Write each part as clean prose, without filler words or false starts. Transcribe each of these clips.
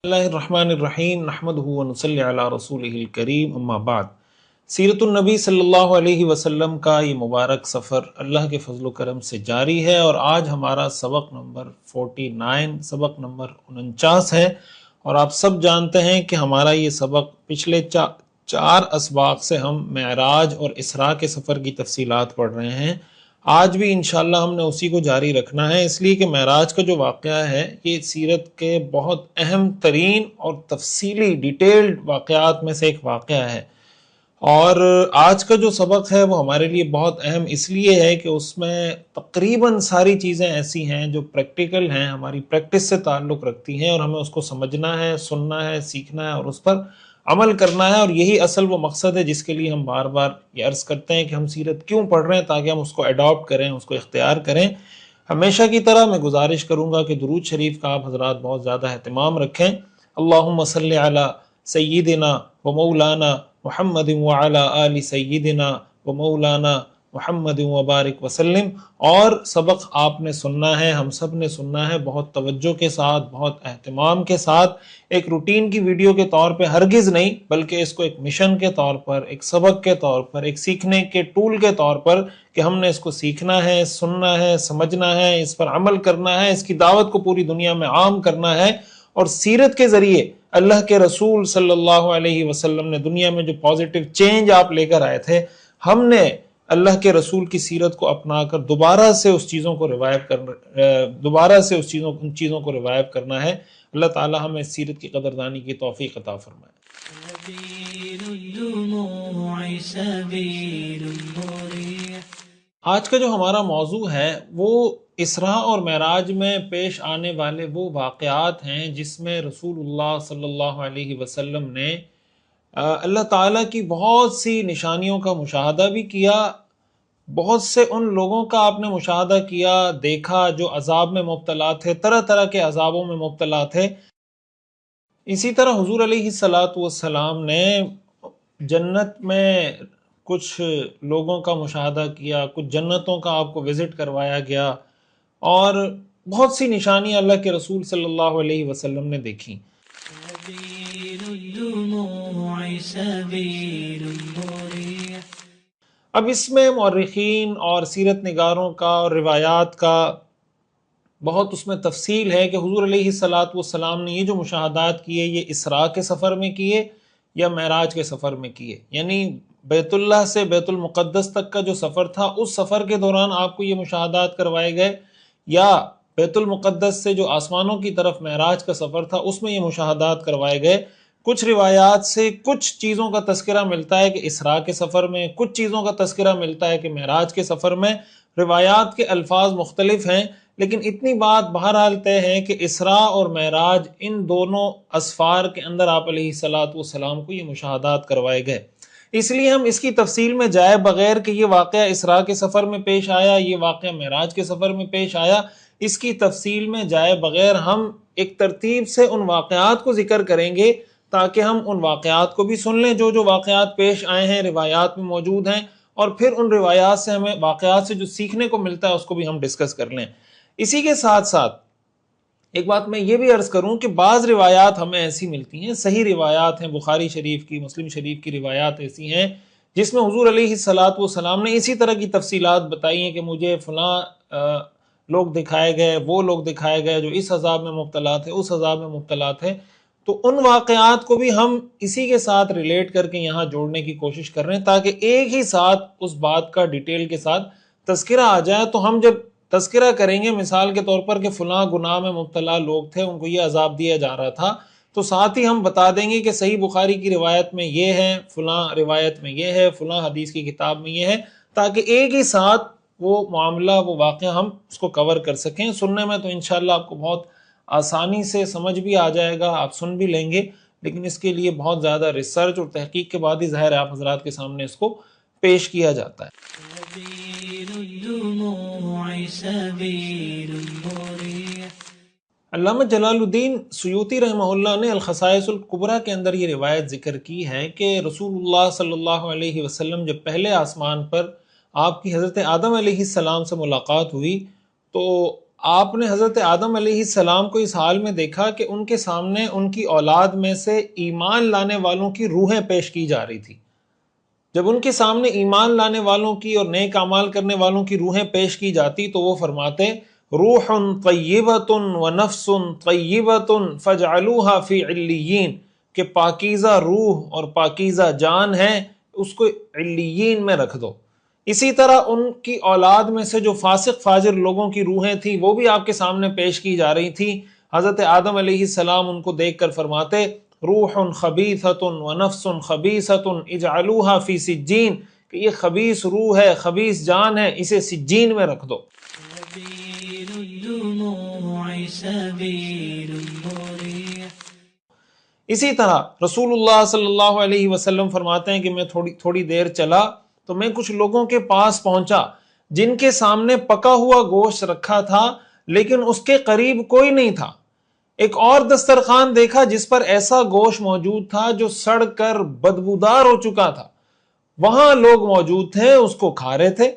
اللہ الرحمن الرحیم نحمدہ ونصلی علی رسولہ الکریم اما بعد۔ سیرت النبی صلی اللہ علیہ وسلم کا یہ مبارک سفر اللہ کے فضل و کرم سے جاری ہے، اور آج ہمارا سبق نمبر 49 سبق نمبر 49 ہے۔ اور آپ سب جانتے ہیں کہ ہمارا یہ سبق پچھلے چار اسباق سے ہم معراج اور اسراء کے سفر کی تفصیلات پڑھ رہے ہیں۔ آج بھی انشاءاللہ ہم نے اسی کو جاری رکھنا ہے، اس لیے کہ معراج کا جو واقعہ ہے یہ سیرت کے بہت اہم ترین اور تفصیلی ڈیٹیلڈ واقعات میں سے ایک واقعہ ہے۔ اور آج کا جو سبق ہے وہ ہمارے لیے بہت اہم اس لیے ہے کہ اس میں تقریباً ساری چیزیں ایسی ہیں جو پریکٹیکل ہیں، ہماری پریکٹس سے تعلق رکھتی ہیں، اور ہمیں اس کو سمجھنا ہے، سننا ہے، سیکھنا ہے اور اس پر عمل کرنا ہے۔ اور یہی اصل وہ مقصد ہے جس کے لیے ہم بار بار یہ عرض کرتے ہیں کہ ہم سیرت کیوں پڑھ رہے ہیں، تاکہ ہم اس کو اڈاپٹ کریں، اس کو اختیار کریں۔ ہمیشہ کی طرح میں گزارش کروں گا کہ درود شریف کا آپ حضرات بہت زیادہ اہتمام رکھیں۔ اللہم صلی علی سیدنا و مولانا محمد وعلی آل سیدنا و مولانا محمد وبارک وسلم۔ اور سبق آپ نے سننا ہے، ہم سب نے سننا ہے، بہت توجہ کے ساتھ، بہت اہتمام کے ساتھ، ایک روٹین کی ویڈیو کے طور پہ ہرگز نہیں، بلکہ اس کو ایک مشن کے طور پر، ایک سبق کے طور پر، ایک سیکھنے کے ٹول کے طور پر کہ ہم نے اس کو سیکھنا ہے، سننا ہے، سمجھنا ہے، اس پر عمل کرنا ہے، اس کی دعوت کو پوری دنیا میں عام کرنا ہے۔ اور سیرت کے ذریعے اللہ کے رسول صلی اللہ علیہ وسلم نے دنیا میں جو پازیٹیو چینج آپ لے کر آئے تھے، ہم نے اللہ کے رسول کی سیرت کو اپنا کر دوبارہ سے ان چیزوں کو ریوائیو کرنا ہے۔ اللہ تعالی ہمیں سیرت کی قدردانی کی توفیق عطا فرمائے۔ آج کا جو ہمارا موضوع ہے وہ اسراء اور معراج میں پیش آنے والے وہ واقعات ہیں جس میں رسول اللہ صلی اللہ علیہ وسلم نے اللہ تعالیٰ کی بہت سی نشانیوں کا مشاہدہ بھی کیا، بہت سے ان لوگوں کا آپ نے مشاہدہ کیا، دیکھا جو عذاب میں مبتلا تھے، طرح طرح کے عذابوں میں مبتلا تھے۔ اسی طرح حضور علیہ السلام نے جنت میں کچھ لوگوں کا مشاہدہ کیا، کچھ جنتوں کا آپ کو وزٹ کروایا گیا، اور بہت سی نشانیاں اللہ کے رسول صلی اللہ علیہ وسلم نے دیکھیں۔ اب اس میں مورخین اور سیرت نگاروں کا اور روایات کا بہت اس میں تفصیل ہے کہ حضور علیہ السلام نے یہ جو مشاہدات کیے یہ اسراء کے سفر میں کیے یا معراج کے سفر میں کیے، یعنی بیت اللہ سے بیت المقدس تک کا جو سفر تھا اس سفر کے دوران آپ کو یہ مشاہدات کروائے گئے، یا بیت المقدس سے جو آسمانوں کی طرف معراج کا سفر تھا اس میں یہ مشاہدات کروائے گئے۔ کچھ روایات سے کچھ چیزوں کا تذکرہ ملتا ہے کہ اسراء کے سفر میں، کچھ چیزوں کا تذکرہ ملتا ہے کہ معراج کے سفر میں، روایات کے الفاظ مختلف ہیں، لیکن اتنی بات بہرحال طے ہے کہ اسراء اور معراج ان دونوں اسفار کے اندر آپ علیہ السلام کو یہ مشاہدات کروائے گئے۔ اس لیے ہم اس کی تفصیل میں جائے بغیر کہ یہ واقعہ اسراء کے سفر میں پیش آیا، یہ واقعہ معراج کے سفر میں پیش آیا، اس کی تفصیل میں جائے بغیر ہم ایک ترتیب سے ان واقعات کو ذکر کریں گے تاکہ ہم ان واقعات کو بھی سن لیں جو واقعات پیش آئے ہیں، روایات میں موجود ہیں، اور پھر ان روایات سے ہمیں واقعات سے جو سیکھنے کو ملتا ہے اس کو بھی ہم ڈسکس کر لیں۔ اسی کے ساتھ ساتھ ایک بات میں یہ بھی عرض کروں کہ بعض روایات ہمیں ایسی ملتی ہیں، صحیح روایات ہیں، بخاری شریف کی، مسلم شریف کی روایات ایسی ہیں جس میں حضور علیہ السلام نے اسی طرح کی تفصیلات بتائی ہیں کہ مجھے فلاں لوگ دکھائے گئے، وہ لوگ دکھائے گئے جو اس عذاب میں مبتلا تھے، اس عذاب میں مبتلا تھے۔ تو ان واقعات کو بھی ہم اسی کے ساتھ ریلیٹ کر کے یہاں جوڑنے کی کوشش کر رہے ہیں تاکہ ایک ہی ساتھ اس بات کا ڈیٹیل کے ساتھ تذکرہ آ جائے۔ تو ہم جب تذکرہ کریں گے مثال کے طور پر کہ فلاں گناہ میں مبتلا لوگ تھے، ان کو یہ عذاب دیا جا رہا تھا، تو ساتھ ہی ہم بتا دیں گے کہ صحیح بخاری کی روایت میں یہ ہے، فلاں روایت میں یہ ہے، فلاں حدیث کی کتاب میں یہ ہے، تاکہ ایک ہی ساتھ وہ معاملہ، وہ واقعہ ہم اس کو کور کر سکیں۔ سننے میں تو انشاءاللہ آپ کو بہت آسانی سے سمجھ بھی آ جائے گا، آپ سن بھی لیں گے، لیکن اس کے لیے بہت زیادہ ریسرچ اور تحقیق کے بعد ہی ظاہر ہے آپ حضرات کے سامنے اس کو پیش کیا جاتا ہے۔ علامہ جلال الدین سیوطی رحمہ اللہ نے الخصائص الکبریٰ کے اندر یہ روایت ذکر کی ہے کہ رسول اللہ صلی اللہ علیہ وسلم جب پہلے آسمان پر آپ کی حضرت آدم علیہ السلام سے ملاقات ہوئی تو آپ نے حضرت آدم علیہ السلام کو اس حال میں دیکھا کہ ان کے سامنے ان کی اولاد میں سے ایمان لانے والوں کی روحیں پیش کی جا رہی تھی. جب ان کے سامنے ایمان لانے والوں کی اور نیک اعمال کرنے والوں کی روحیں پیش کی جاتی تو وہ فرماتے روح طیبۃ ونفس طیبۃ فاجعلوها فی علیین، کہ پاکیزہ روح اور پاکیزہ جان ہے، اس کو علیین میں رکھ دو. اسی طرح ان کی اولاد میں سے جو فاسق فاجر لوگوں کی روحیں تھیں وہ بھی آپ کے سامنے پیش کی جا رہی تھیں. حضرت آدم علیہ السلام ان کو دیکھ کر فرماتے روح خبیثۃ ونفس خبیثۃ اجعلوها فی سجین، کہ یہ خبیث روح ہے، خبیث جان ہے، اسے سجین میں رکھ دو. اسی طرح رسول اللہ صلی اللہ علیہ وسلم فرماتے ہیں کہ میں تھوڑی دیر چلا تو میں کچھ لوگوں کے پاس پہنچا جن کے سامنے پکا ہوا گوشت رکھا تھا لیکن اس کے قریب کوئی نہیں تھا. ایک اور دسترخوان دیکھا جس پر ایسا گوشت موجود تھا جو سڑ کر بدبودار ہو چکا تھا. وہاں لوگ موجود تھے، اس کو کھا رہے تھے.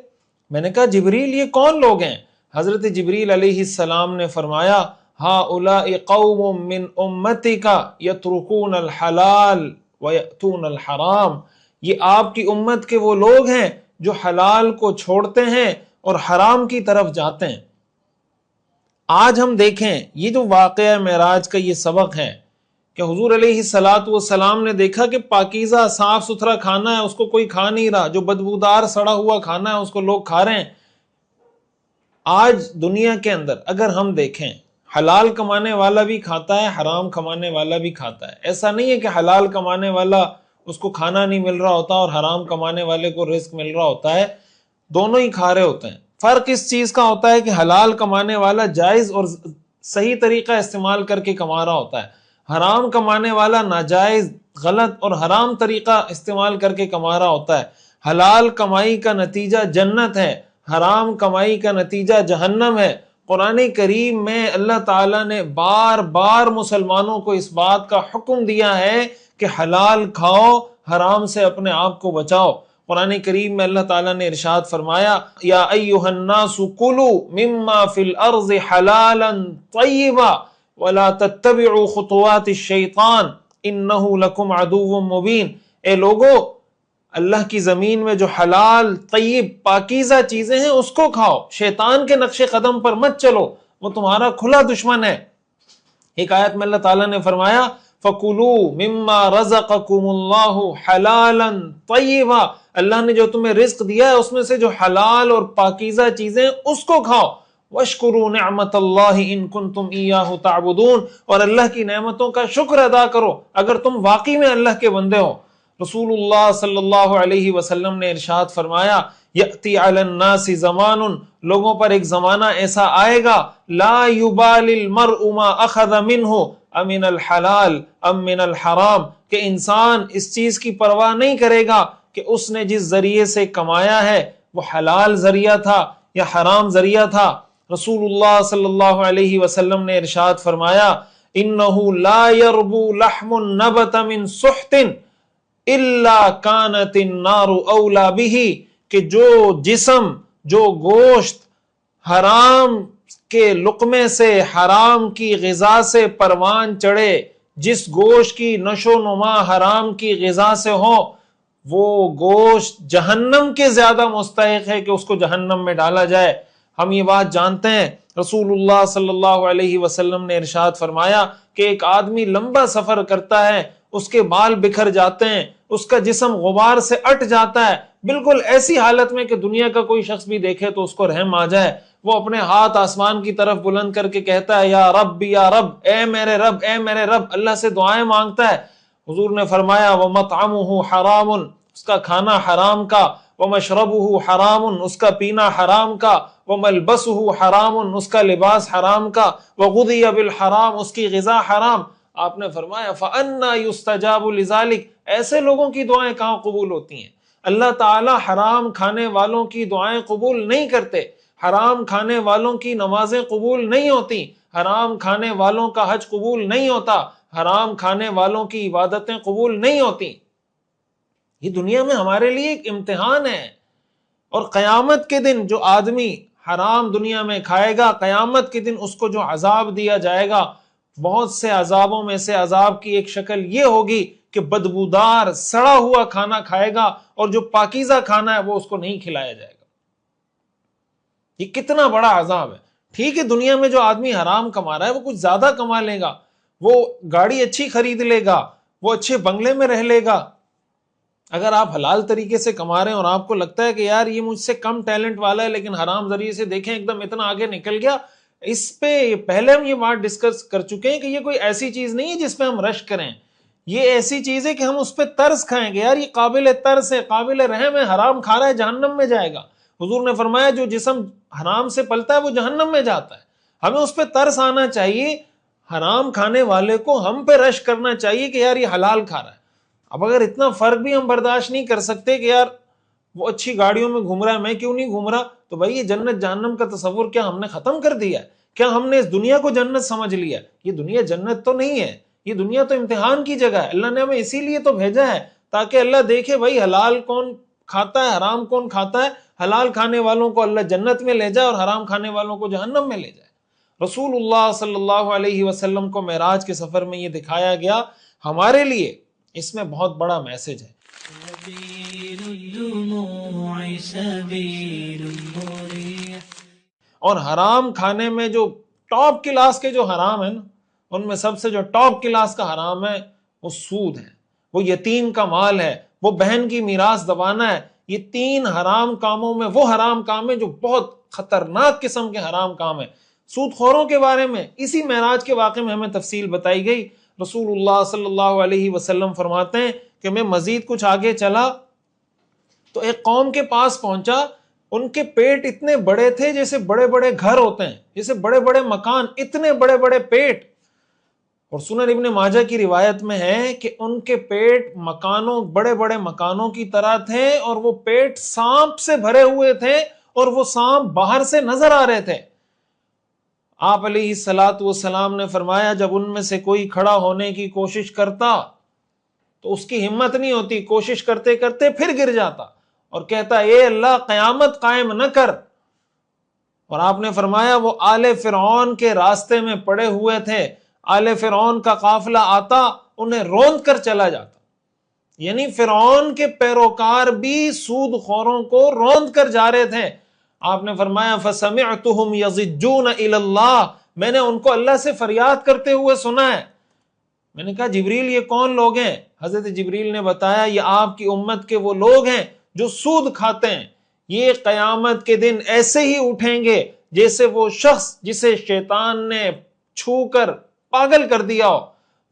میں نے کہا جبریل یہ کون لوگ ہیں؟ حضرت جبریل علیہ السلام نے فرمایا ہؤلاء قوم من امتک یترکون الحلال ویأتون الحرام، یہ آپ کی امت کے وہ لوگ ہیں جو حلال کو چھوڑتے ہیں اور حرام کی طرف جاتے ہیں. آج ہم دیکھیں یہ جو واقعہ معراج کا یہ سبق ہے کہ حضور علیہ السلام نے دیکھا کہ پاکیزہ صاف ستھرا کھانا ہے اس کو کوئی کھا نہیں رہا، جو بدبودار سڑا ہوا کھانا ہے اس کو لوگ کھا رہے ہیں. آج دنیا کے اندر اگر ہم دیکھیں حلال کمانے والا بھی کھاتا ہے، حرام کمانے والا بھی کھاتا ہے. ایسا نہیں ہے کہ حلال کمانے والا اس کو کھانا نہیں مل رہا ہوتا اور حرام کمانے والے کو رزق مل رہا ہوتا ہے، دونوں ہی کھا رہے ہوتے ہیں. فرق اس چیز کا ہوتا ہے کہ حلال کمانے والا جائز اور صحیح طریقہ استعمال کر کے کما رہا ہوتا ہے، حرام کمانے والا ناجائز، غلط اور حرام طریقہ استعمال کر کے کما رہا ہوتا ہے. حلال کمائی کا نتیجہ جنت ہے، حرام کمائی کا نتیجہ جہنم ہے. قرآن کریم میں اللہ تعالیٰ نے بار بار مسلمانوں کو اس بات کا حکم دیا ہے کہ حلال کھاؤ، حرام سے اپنے آپ کو بچاؤ. قرآن کریم میں اللہ تعالیٰ نے ارشاد فرمایا یا ایھا الناس کلوا مما فی الارض حلالا طیبا ولا تتبعوا خطوات الشیطان انہ لکم عدو مبین. اے لوگو، اللہ کی زمین میں جو حلال طیب پاکیزہ چیزیں ہیں اس کو کھاؤ، شیطان کے نقش قدم پر مت چلو، وہ تمہارا کھلا دشمن ہے. ایک آیت میں اللہ تعالیٰ نے فرمایا فَكُلُوا مِمَّا رَزَقَكُمُ اللَّهُ حَلَالًا طَيِّبًا، اللہ نے جو تمہیں رزق دیا ہے اس میں سے جو حلال اور پاکیزہ چیزیں اس کو کھاؤ. وَاشْكُرُوا نِعْمَةَ اللَّهِ إِن كُنتُمْ إِيَّاهُ تَعْبُدُونَ، اور اللہ کی نعمتوں کا شکر ادا کرو اگر تم واقعی میں اللہ کے بندے ہو. رسول اللہ صلی اللہ علیہ وسلم نے ارشاد فرمایا یأتی علی الناس زمان، لوگوں پر ایک زمانہ ایسا آئے گا لا یبالی المرء ما اخذ منہ امن الحلال ام من الحرام، کہ انسان اس چیز کی پرواہ نہیں کرے گا کہ اس نے جس ذریعے سے کمایا ہے وہ حلال ذریعہ تھا یا حرام ذریعہ تھا. رسول اللہ صلی اللہ علیہ وسلم نے ارشاد فرمایا انہ لا یربو لحم النبت من سحت الا کانت النار اولا بہ، کہ جو جسم، جو گوشت حرام کے لقمے سے، حرام کی غذا سے پروان چڑھے، جس گوشت کی نشو و نما حرام کی غذا سے ہو، وہ گوشت جہنم کے زیادہ مستحق ہے کہ اس کو جہنم میں ڈالا جائے. ہم یہ بات جانتے ہیں. رسول اللہ صلی اللہ علیہ وسلم نے ارشاد فرمایا کہ ایک آدمی لمبا سفر کرتا ہے، اس کے بال بکھر جاتے ہیں، اس کا جسم غبار سے اٹ جاتا ہے، بالکل ایسی حالت میں کہ دنیا کا کوئی شخص بھی دیکھے تو اس کو رحم آ جائے. وہ اپنے ہاتھ آسمان کی طرف بلند کر کے کہتا ہے یا رب یا رب، اے میرے رب، اے میرے رب، اللہ سے دعائیں مانگتا ہے. حضور نے فرمایا وَمَطْعَمُهُ حَرَامٌ، اس کا کھانا حرام کا، وَمَشْرَبُهُ حَرَامٌ، اس کا پینا حرام کا، وَمَلْبَسُهُ حَرَامٌ، اس کا لباس حرام کا، وَغُذِيَ بِالْحَرَام، اس کی غذا حرام. آپ نے فرمایا فَأَنَّا يُسْتَجَابُ لِذَلِكَ، ایسے لوگوں کی دعائیں کہاں قبول ہوتی ہیں؟ اللہ تعالی حرام کھانے والوں کی دعائیں قبول نہیں کرتے، حرام کھانے والوں کی نمازیں قبول نہیں ہوتی، حرام کھانے والوں کا حج قبول نہیں ہوتا، حرام کھانے والوں کی عبادتیں قبول نہیں ہوتی. یہ دنیا میں ہمارے لیے ایک امتحان ہے. اور قیامت کے دن جو آدمی حرام دنیا میں کھائے گا، قیامت کے دن اس کو جو عذاب دیا جائے گا، بہت سے عذابوں میں سے عذاب کی ایک شکل یہ ہوگی کہ بدبودار سڑا ہوا کھانا کھائے گا، اور جو پاکیزہ کھانا ہے وہ اس کو نہیں کھلایا جائے گا۔ یہ کتنا بڑا عذاب ہے۔ ٹھیک ہے، دنیا میں جو آدمی حرام کما رہا ہے وہ کچھ زیادہ کما لے گا، وہ گاڑی اچھی خرید لے گا، وہ اچھے بنگلے میں رہ لے گا۔ اگر آپ حلال طریقے سے کما رہے ہیں اور آپ کو لگتا ہے کہ یار یہ مجھ سے کم ٹیلنٹ والا ہے لیکن حرام ذریعے سے دیکھیں ایک دم اتنا آگے نکل گیا، اس پہ پہلے ہم یہ بات ڈسکس کر چکے ہیں کہ یہ کوئی ایسی چیز نہیں ہے جس پہ ہم رش کریں، یہ ایسی چیز ہے کہ ہم اس پہ ترس کھائیں گے، یار یہ قابل ترس ہے، قابل رحم ہے، حرام کھا رہا ہے جہنم میں جائے گا۔ حضور نے فرمایا جو جسم حرام سے پلتا ہے وہ جہنم میں جاتا ہے۔ ہمیں اس پہ ترس آنا چاہیے، حرام کھانے والے کو ہم پہ رش کرنا چاہیے کہ یار یہ حلال کھا رہا ہے۔ اب اگر اتنا فرق بھی ہم برداشت نہیں کر سکتے کہ یار وہ اچھی گاڑیوں میں گھوم رہا ہے میں کیوں نہیں گھوم رہا، تو بھائی یہ جنت جہنم کا تصور کیا ہم نے ختم کر دیا ہے؟ کیا ہم نے اس دنیا کو جنت سمجھ لیا؟ یہ دنیا جنت تو نہیں ہے، یہ دنیا تو امتحان کی جگہ ہے۔ اللہ نے ہمیں اسی لیے تو بھیجا ہے تاکہ اللہ دیکھے بھائی حلال کون کھاتا ہے، حرام کون کھاتا ہے، حلال کھانے والوں کو اللہ جنت میں لے جائے اور حرام کھانے والوں کو جہنم میں لے جائے۔ رسول اللہ صلی اللہ علیہ وسلم کو معراج کے سفر میں یہ دکھایا گیا، ہمارے لیے اس میں بہت بڑا میسج ہے۔ اور حرام کھانے میں جو ٹاپ کلاس کے جو حرام ہیں نا، ان میں سب سے جو ٹاپ کلاس کا حرام ہے وہ سود ہے، وہ یتیم کا مال ہے، وہ بہن کی میراث دبانا ہے۔ یہ تین حرام کاموں میں وہ حرام کام ہے جو بہت خطرناک قسم کے حرام کام ہے۔ سود خوروں کے بارے میں اسی معراج کے واقعے میں ہمیں تفصیل بتائی گئی۔ رسول اللہ صلی اللہ علیہ وسلم فرماتے ہیں کہ میں مزید کچھ آگے چلا تو ایک قوم کے پاس پہنچا، ان کے پیٹ اتنے بڑے تھے جیسے بڑے بڑے گھر ہوتے ہیں، جیسے بڑے بڑے مکان، اتنے بڑے بڑے پیٹ۔ اور سنن ابن ماجہ کی روایت میں ہے کہ ان کے پیٹ مکانوں، بڑے بڑے مکانوں کی طرح تھے، اور وہ پیٹ سانپ سے بھرے ہوئے تھے، اور وہ سانپ باہر سے نظر آ رہے تھے۔ آپ علیہ الصلوۃ والسلام نے فرمایا جب ان میں سے کوئی کھڑا ہونے کی کوشش کرتا تو اس کی ہمت نہیں ہوتی، کوشش کرتے کرتے پھر گر جاتا اور کہتا اے اللہ قیامت قائم نہ کر۔ اور آپ نے فرمایا وہ آل فرعون کے راستے میں پڑے ہوئے تھے، آل فرعون کا قافلہ آتا انہیں روند کر چلا جاتا، یعنی فرعون کے پیروکار بھی سود خوروں کو روند کر جا رہے تھے۔ آپ نے فرمایا فَسَمِعْتُهُمْ يَضِجُّونَ إِلَى اللَّهِ، میں نے ان کو اللہ سے فریاد کرتے ہوئے سنا ہے۔ میں نے کہا جبریل یہ کون لوگ ہیں؟ حضرت جبریل نے بتایا یہ آپ کی امت کے وہ لوگ ہیں جو سود کھاتے ہیں، یہ قیامت کے دن ایسے ہی اٹھیں گے جیسے وہ شخص جسے شیطان نے چھو کر پاگل کر دیا ہو۔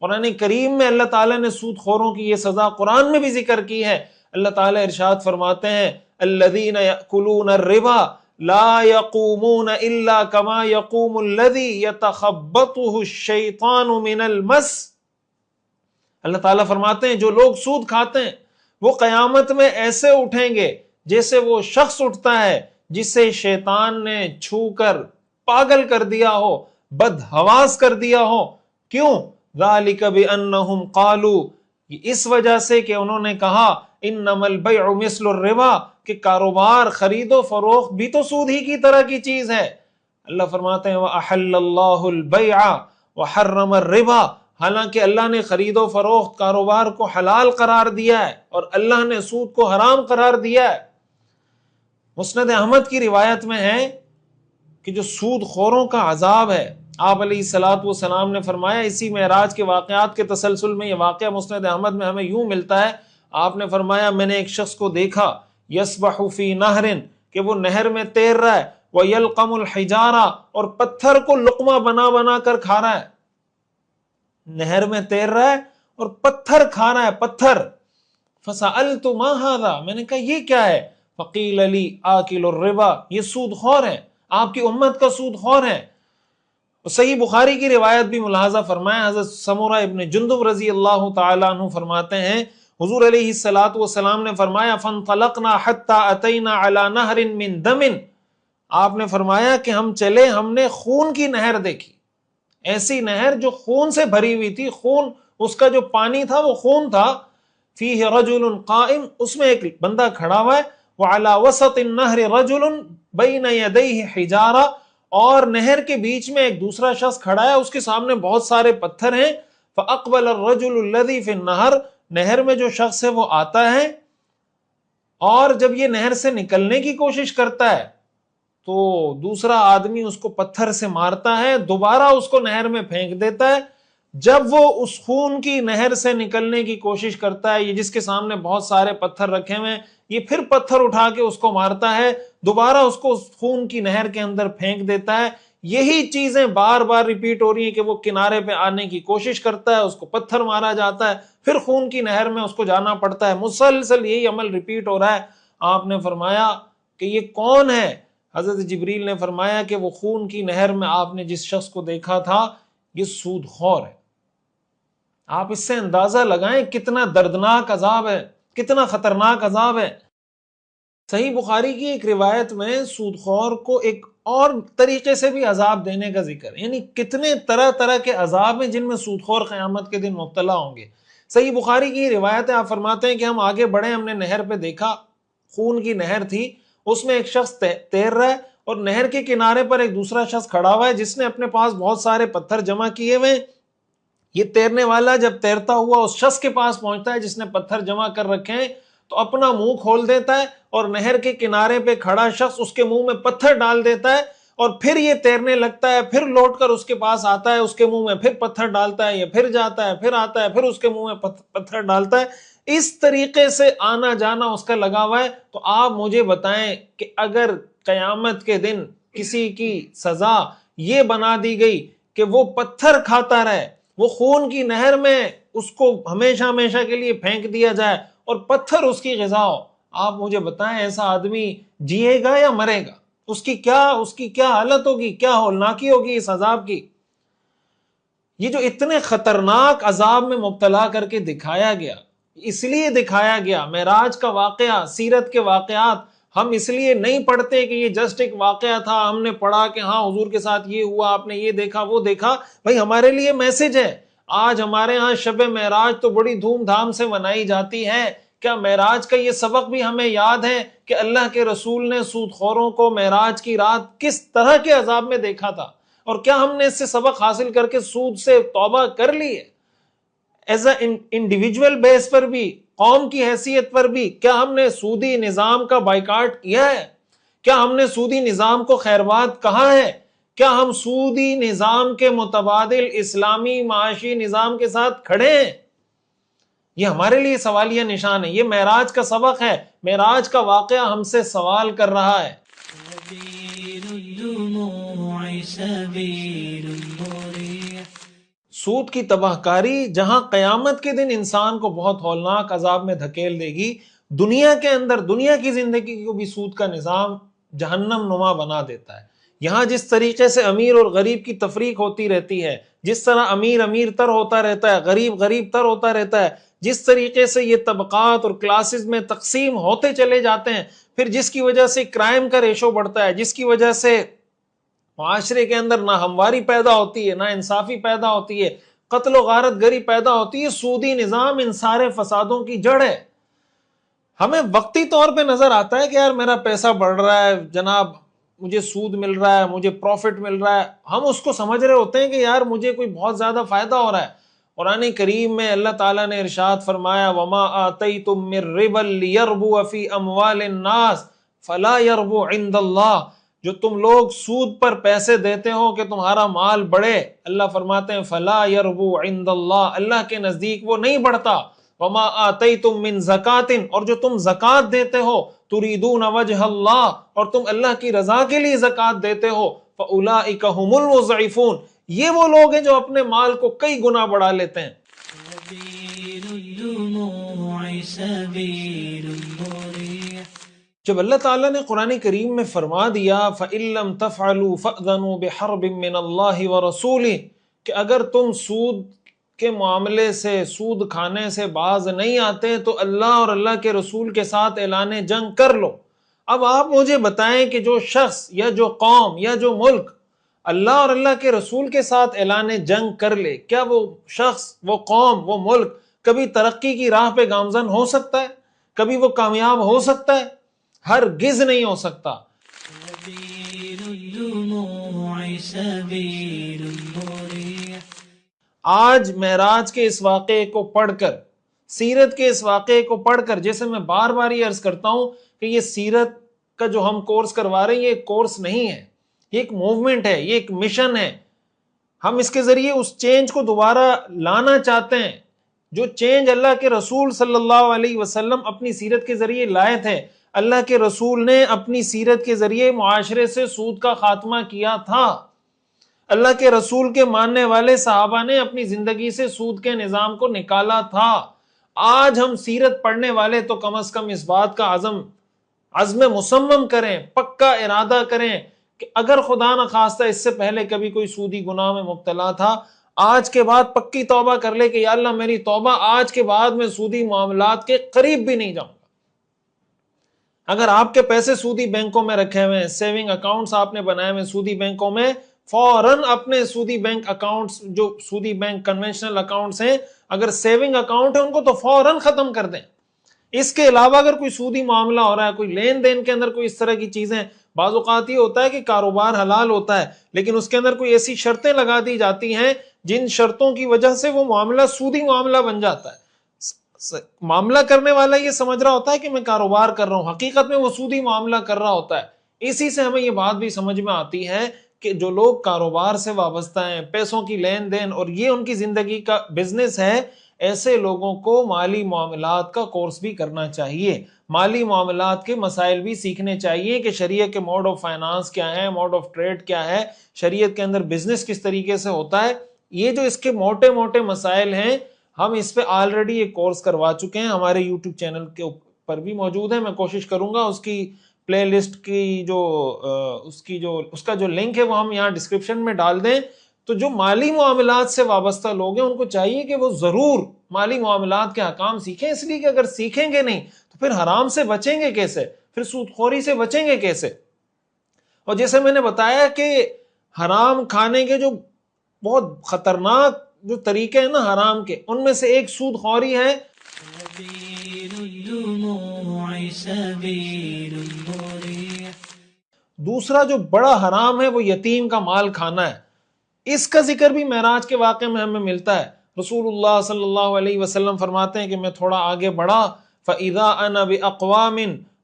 قرآن کریم میں اللہ تعالیٰ نے سود خوروں کی یہ سزا قرآن میں بھی ذکر کی ہے۔ اللہ تعالیٰ ارشاد فرماتے ہیں الذین یأکلون الربا لا یقومون الا کما یقوم الذی یتخبطہ الشیطان من المس۔ اللہ تعالیٰ فرماتے ہیں جو لوگ سود کھاتے ہیں وہ قیامت میں ایسے اٹھیں گے جیسے وہ شخص اٹھتا ہے جسے شیطان نے چھو کر پاگل کر دیا ہو، بدحواس کر دیا ہو۔ کیوں؟ ذالک بانہم قالوا، اس وجہ سے کہ انہوں نے کہا انما البیع مثل الربا، کہ کاروبار خرید و فروخت بھی تو سود ہی کی طرح کی چیز ہے۔ اللہ فرماتے ہیں وَأَحَلَّ اللَّهُ الْبَيْعَ وَحَرَّمَ الرِّبَا، حالانکہ اللہ نے خرید و فروخت کاروبار کو حلال قرار دیا ہے اور اللہ نے سود کو حرام قرار دیا ہے۔ مسند احمد کی روایت میں ہے کہ جو سود خوروں کا عذاب ہے، آپ علیہ الصلوۃ والسلام نے فرمایا، اسی معراج کے واقعات کے تسلسل میں یہ واقعہ مسند احمد میں ہمیں یوں ملتا ہے، آپ نے فرمایا میں نے ایک شخص کو دیکھا یسبح فی نہر، کہ وہ نہر میں تیر رہا ہے، ویلقم الحجارہ، اور پتھر کو لقمہ بنا بنا کر کھا رہا ہے۔ نہر میں تیر رہا ہے اور پتھر کھا رہا ہے، پتھر۔ فسألت ما ھذا، میں نے کہا یہ کیا ہے؟ فقیل لی آکل الربا، یہ سود خور ہے، آپ کی امت کا سود خور ہے۔ صحیح بخاری کی روایت بھی ملاحظہ فرمائیں، حضرت سمورہ ابن جندب رضی اللہ تعالیٰ عنہ فرماتے ہیں حضور علیہ الصلوۃ والسلام نے فرمایا فانطلقنا حتی اتینا علی نہر من دم، آپ نے فرمایا کہ ہم چلے، ہم نے خون کی نہر دیکھی، ایسی نہر جو خون سے بھری ہوئی تھی، خون، اس کا جو پانی تھا وہ خون تھا۔ فیہ رجل قائم، اس میں ایک بندہ کھڑا ہوا ہے، وعلی وسط النہر رجل بین یدیہ حجارہ، اور نہر کے بیچ میں ایک دوسرا شخص کھڑا ہے، اس کے سامنے بہت سارے پتھر ہیں. فاقبل الرجل الذی فی النہر، نہر میں جو شخص ہے وہ آتا ہے، اور جب یہ نہر سے نکلنے کی کوشش کرتا ہے تو دوسرا آدمی اس کو پتھر سے مارتا ہے، دوبارہ اس کو نہر میں پھینک دیتا ہے. جب وہ اس خون کی نہر سے نکلنے کی کوشش کرتا ہے، یہ جس کے سامنے بہت سارے پتھر رکھے ہوئے ہیں، یہ پھر پتھر اٹھا کے اس کو مارتا ہے، دوبارہ اس کو اس خون کی نہر کے اندر پھینک دیتا ہے. یہی چیزیں بار بار ریپیٹ ہو رہی ہیں کہ وہ کنارے پہ آنے کی کوشش کرتا ہے، اس کو پتھر مارا جاتا ہے، پھر خون کی نہر میں اس کو جانا پڑتا ہے. مسلسل یہی عمل ریپیٹ ہو رہا ہے. آپ نے فرمایا کہ یہ کون ہے؟ حضرت جبریل نے فرمایا کہ وہ خون کی نہر میں آپ نے جس شخص کو دیکھا تھا یہ سود خور ہے. آپ اس سے اندازہ لگائیں کتنا دردناک عذاب ہے، کتنا خطرناک عذاب ہے. صحیح بخاری کی ایک روایت میں سود خور کو ایک اور طریقے سے بھی عذاب دینے کا ذکر ہے، یعنی کتنے طرح طرح کے عذاب ہیں جن میں سود خور قیامت کے دن مبتلا ہوں گے. صحیح بخاری کی روایت ہے، آپ فرماتے ہیں کہ ہم آگے بڑھے، ہم نے نہر پہ دیکھا، خون کی نہر تھی، اس میں ایک شخص تیر رہا ہے، اور نہر کے کنارے پر ایک دوسرا شخص کھڑا ہوا ہے جس نے اپنے پاس بہت سارے پتھر جمع کیے ہوئے. یہ تیرنے والا جب تیرتا ہوا اس شخص کے پاس پہنچتا ہے جس نے پتھر جمع کر رکھے ہیں تو اپنا منہ کھول دیتا ہے، اور نہر کے کنارے پہ کھڑا شخص اس کے منہ میں پتھر ڈال دیتا ہے، اور پھر یہ تیرنے لگتا ہے، پھر لوٹ کر اس کے پاس آتا ہے، اس کے منہ میں پھر پتھر ڈالتا ہے، یہ پھر جاتا ہے، پھر آتا ہے، پھر اس کے منہ میں پتھر ڈالتا ہے. اس طریقے سے آنا جانا اس کا لگا ہوا ہے. تو آپ مجھے بتائیں کہ اگر قیامت کے دن کسی کی سزا یہ بنا دی گئی کہ وہ پتھر کھاتا رہے، وہ خون کی نہر میں اس کو ہمیشہ ہمیشہ کے لیے پھینک دیا جائے اور پتھر اس کی غذا ہو، آپ مجھے بتائیں ایسا آدمی جیے گا یا مرے گا؟ اس کی کیا حالت ہوگی، کیا ہولناکی ہوگی اس عذاب کی. یہ جو اتنے خطرناک عذاب میں مبتلا کر کے دکھایا گیا، اس لیے دکھایا گیا. معراج کا واقعہ، سیرت کے واقعات ہم اس لیے نہیں پڑھتے کہ یہ جسٹ ایک واقعہ تھا، ہم نے پڑھا کہ ہاں حضور کے ساتھ یہ ہوا، آپ نے یہ دیکھا وہ دیکھا. بھائی ہمارے لیے میسج ہے. آج ہمارے ہاں شب معراج تو بڑی دھوم دھام سے منائی جاتی ہے. کیا معراج کا یہ سبق بھی ہمیں یاد ہے کہ اللہ کے رسول نے سود خوروں کو معراج کی رات کس طرح کے عذاب میں دیکھا تھا، اور کیا ہم نے اس سے سبق حاصل کر کے سود سے توبہ کر لی ہے؟ ایز اے انڈیویجول بیس پر بھی، قوم کی حیثیت پر بھی، کیا ہم نے سودی نظام کا بائیکاٹ کیا ہے؟ کیا ہم نے سودی نظام کو خیرباد کہا ہے؟ کیا ہم سودی نظام کے متبادل اسلامی معاشی نظام کے ساتھ کھڑے ہیں؟ یہ ہمارے لیے سوالیہ نشان ہے. یہ معراج کا سبق ہے، معراج کا واقعہ ہم سے سوال کر رہا ہے. سود کی تباہ کاری جہاں قیامت کے دن انسان کو بہت ہولناک عذاب میں دھکیل دے گی، دنیا کے اندر، دنیا کی زندگی کو بھی سود کا نظام جہنم نما بنا دیتا ہے. یہاں جس طریقے سے امیر اور غریب کی تفریق ہوتی رہتی ہے، جس طرح امیر امیر تر ہوتا رہتا ہے، غریب غریب تر ہوتا رہتا ہے، جس طریقے سے یہ طبقات اور کلاسز میں تقسیم ہوتے چلے جاتے ہیں، پھر جس کی وجہ سے کرائم کا ریشو بڑھتا ہے، جس کی وجہ سے معاشرے کے اندر نہ ہمواری پیدا ہوتی ہے، نہ انصافی پیدا ہوتی ہے، قتل و غارت گری پیدا ہوتی ہے. سودی نظام ان سارے فسادوں کی جڑ ہے. ہمیں وقتی طور پہ نظر آتا ہے کہ یار میرا پیسہ بڑھ رہا ہے جناب، مجھے سود مل رہا ہے، مجھے پروفٹ مل رہا ہے، ہم اس کو سمجھ رہے ہوتے ہیں کہ یار مجھے کوئی بہت زیادہ فائدہ ہو رہا ہے. قرآن کریم میں اللہ تعالیٰ نے ارشاد فرمایا وَمَا آتَيْتُم مِّن رِّبًا لِيَرْبُوَ فِي أَمْوَالِ النَّاسِ فَلَا يَرْبُو عِندَ اللَّهِ. جو تم لوگ سود پر پیسے دیتے ہو کہ تمہارا مال بڑھے، اللہ فرماتے ہیں فَلَا يَرْبُو عِندَ اللَّهِ، اللہ کے نزدیک وہ نہیں بڑھتا. وَمَا آتَيْتُم مِّن زَكَاةٍ، اور جو تم زکوٰۃ دیتے ہو، تُرِيدُونَ وَجْهَ اللَّهِ، اور تم اللہ کی رضا کے لیے زکوٰۃ دیتے ہو، فَأُولَٰئِكَ هُمُ الْمُضْعِفُونَ، یہ وہ لوگ ہیں جو اپنے مال کو کئی گنا بڑھا لیتے ہیں. جب اللہ تعالیٰ نے قرآن کریم میں فرما دیا فَإِن لَّمْ تَفْعَلُوا فَأْذَنُوا بِحَرْبٍ مِّنَ اللَّهِ وَرَسُولِهِ، کہ اگر تم سود کے معاملے سے، سود کھانے سے باز نہیں آتے تو اللہ اور اللہ کے رسول کے ساتھ اعلان جنگ کر لو. اب آپ مجھے بتائیں کہ جو شخص یا جو قوم یا جو ملک اللہ اور اللہ کے رسول کے ساتھ اعلان جنگ کر لے، کیا وہ شخص، وہ قوم، وہ ملک کبھی ترقی کی راہ پہ گامزن ہو سکتا ہے؟ کبھی وہ کامیاب ہو سکتا ہے؟ ہرگز نہیں ہو سکتا۔ آج معراج کے اس واقعے کو پڑھ کر، سیرت کے اس واقعے کو پڑھ کر، جیسے میں بار بار یہ عرض کرتا ہوں کہ یہ سیرت کا جو ہم کورس کروا رہے ہیں یہ ایک کورس نہیں ہے، یہ ایک موومنٹ ہے، یہ ایک مشن ہے۔ ہم اس کے ذریعے اس چینج کو دوبارہ لانا چاہتے ہیں جو چینج اللہ کے رسول صلی اللہ علیہ وسلم اپنی سیرت کے ذریعے لائے تھے۔ اللہ کے رسول نے اپنی سیرت کے ذریعے معاشرے سے سود کا خاتمہ کیا تھا۔ اللہ کے رسول کے ماننے والے صحابہ نے اپنی زندگی سے سود کے نظام کو نکالا تھا۔ آج ہم سیرت پڑھنے والے تو کم از کم اس بات کا عزم مصمم کریں، پکا ارادہ کریں کہ اگر خدا نخواستہ اس سے پہلے کبھی کوئی سودی گناہ میں مبتلا تھا، آج کے بعد پکی توبہ کر لے کہ یا اللہ میری توبہ، آج کے بعد میں سودی معاملات کے قریب بھی نہیں جاؤں گا۔ اگر آپ کے پیسے سودی بینکوں میں رکھے ہوئے ہیں، سیونگ اکاؤنٹس آپ نے بنائے ہوئے سودی بینکوں میں، فوراً اپنے سودی بینک اکاؤنٹس، جو سودی بینک کنونشنل اکاؤنٹس ہیں، اگر سیونگ اکاؤنٹ ہے ان کو تو فوراً ختم کر دیں۔ اس کے علاوہ اگر کوئی سودی معاملہ ہو رہا ہے، کوئی لین دین کے اندر کوئی اس طرح کی چیزیں، بعض اوقات یہ ہوتا ہے کہ کاروبار حلال ہوتا ہے لیکن اس کے اندر کوئی ایسی شرطیں لگا دی جاتی ہیں جن شرطوں کی وجہ سے وہ معاملہ سودی معاملہ بن جاتا ہے۔ معاملہ کرنے والا یہ سمجھ رہا ہوتا ہے کہ میں کاروبار کر رہا ہوں، حقیقت میں وہ سودی معاملہ کر رہا ہوتا ہے۔ اسی سے ہمیں یہ بات بھی سمجھ میں آتی ہے کہ جو لوگ کاروبار سے وابستہ ہیں، پیسوں کی لین دین اور یہ ان کی زندگی کا بزنس ہے، ایسے لوگوں کو مالی معاملات کا کورس بھی کرنا چاہیے، مالی معاملات کے مسائل بھی سیکھنے چاہیے کہ شریعت کے موڈ آف فائنانس کیا ہے، موڈ آف ٹریڈ کیا ہے، شریعت کے اندر بزنس کس طریقے سے ہوتا ہے۔ یہ جو اس کے موٹے موٹے مسائل ہیں، ہم اس پہ آلریڈی ایک کورس کروا چکے ہیں، ہمارے یوٹیوب چینل کے اوپر بھی موجود ہے۔ میں کوشش کروں گا اس کی پلے لسٹ کی اس کا جو لنک ہے وہ ہم یہاں ڈسکرپشن میں ڈال دیں۔ تو جو مالی معاملات سے وابستہ لوگ ہیں ان کو چاہیے کہ وہ ضرور مالی معاملات کے احکام سیکھیں، اس لیے کہ اگر سیکھیں گے نہیں تو پھر حرام سے بچیں گے کیسے، پھر سود خوری سے بچیں گے کیسے۔ اور جیسے میں نے بتایا کہ حرام کھانے کے جو بہت خطرناک جو طریقے ہیں نا حرام کے، ان میں سے ایک سود خوری ہے۔ دوسرا جو بڑا حرام ہے وہ یتیم کا مال کھانا ہے۔ اس کا ذکر بھی معراج کے واقعے میں ہمیں ملتا ہے۔ رسول اللہ صلی اللہ علیہ وسلم فرماتے ہیں کہ میں تھوڑا آگے بڑھا، فَإِذَا أَنَا بِأَقْوَامٍ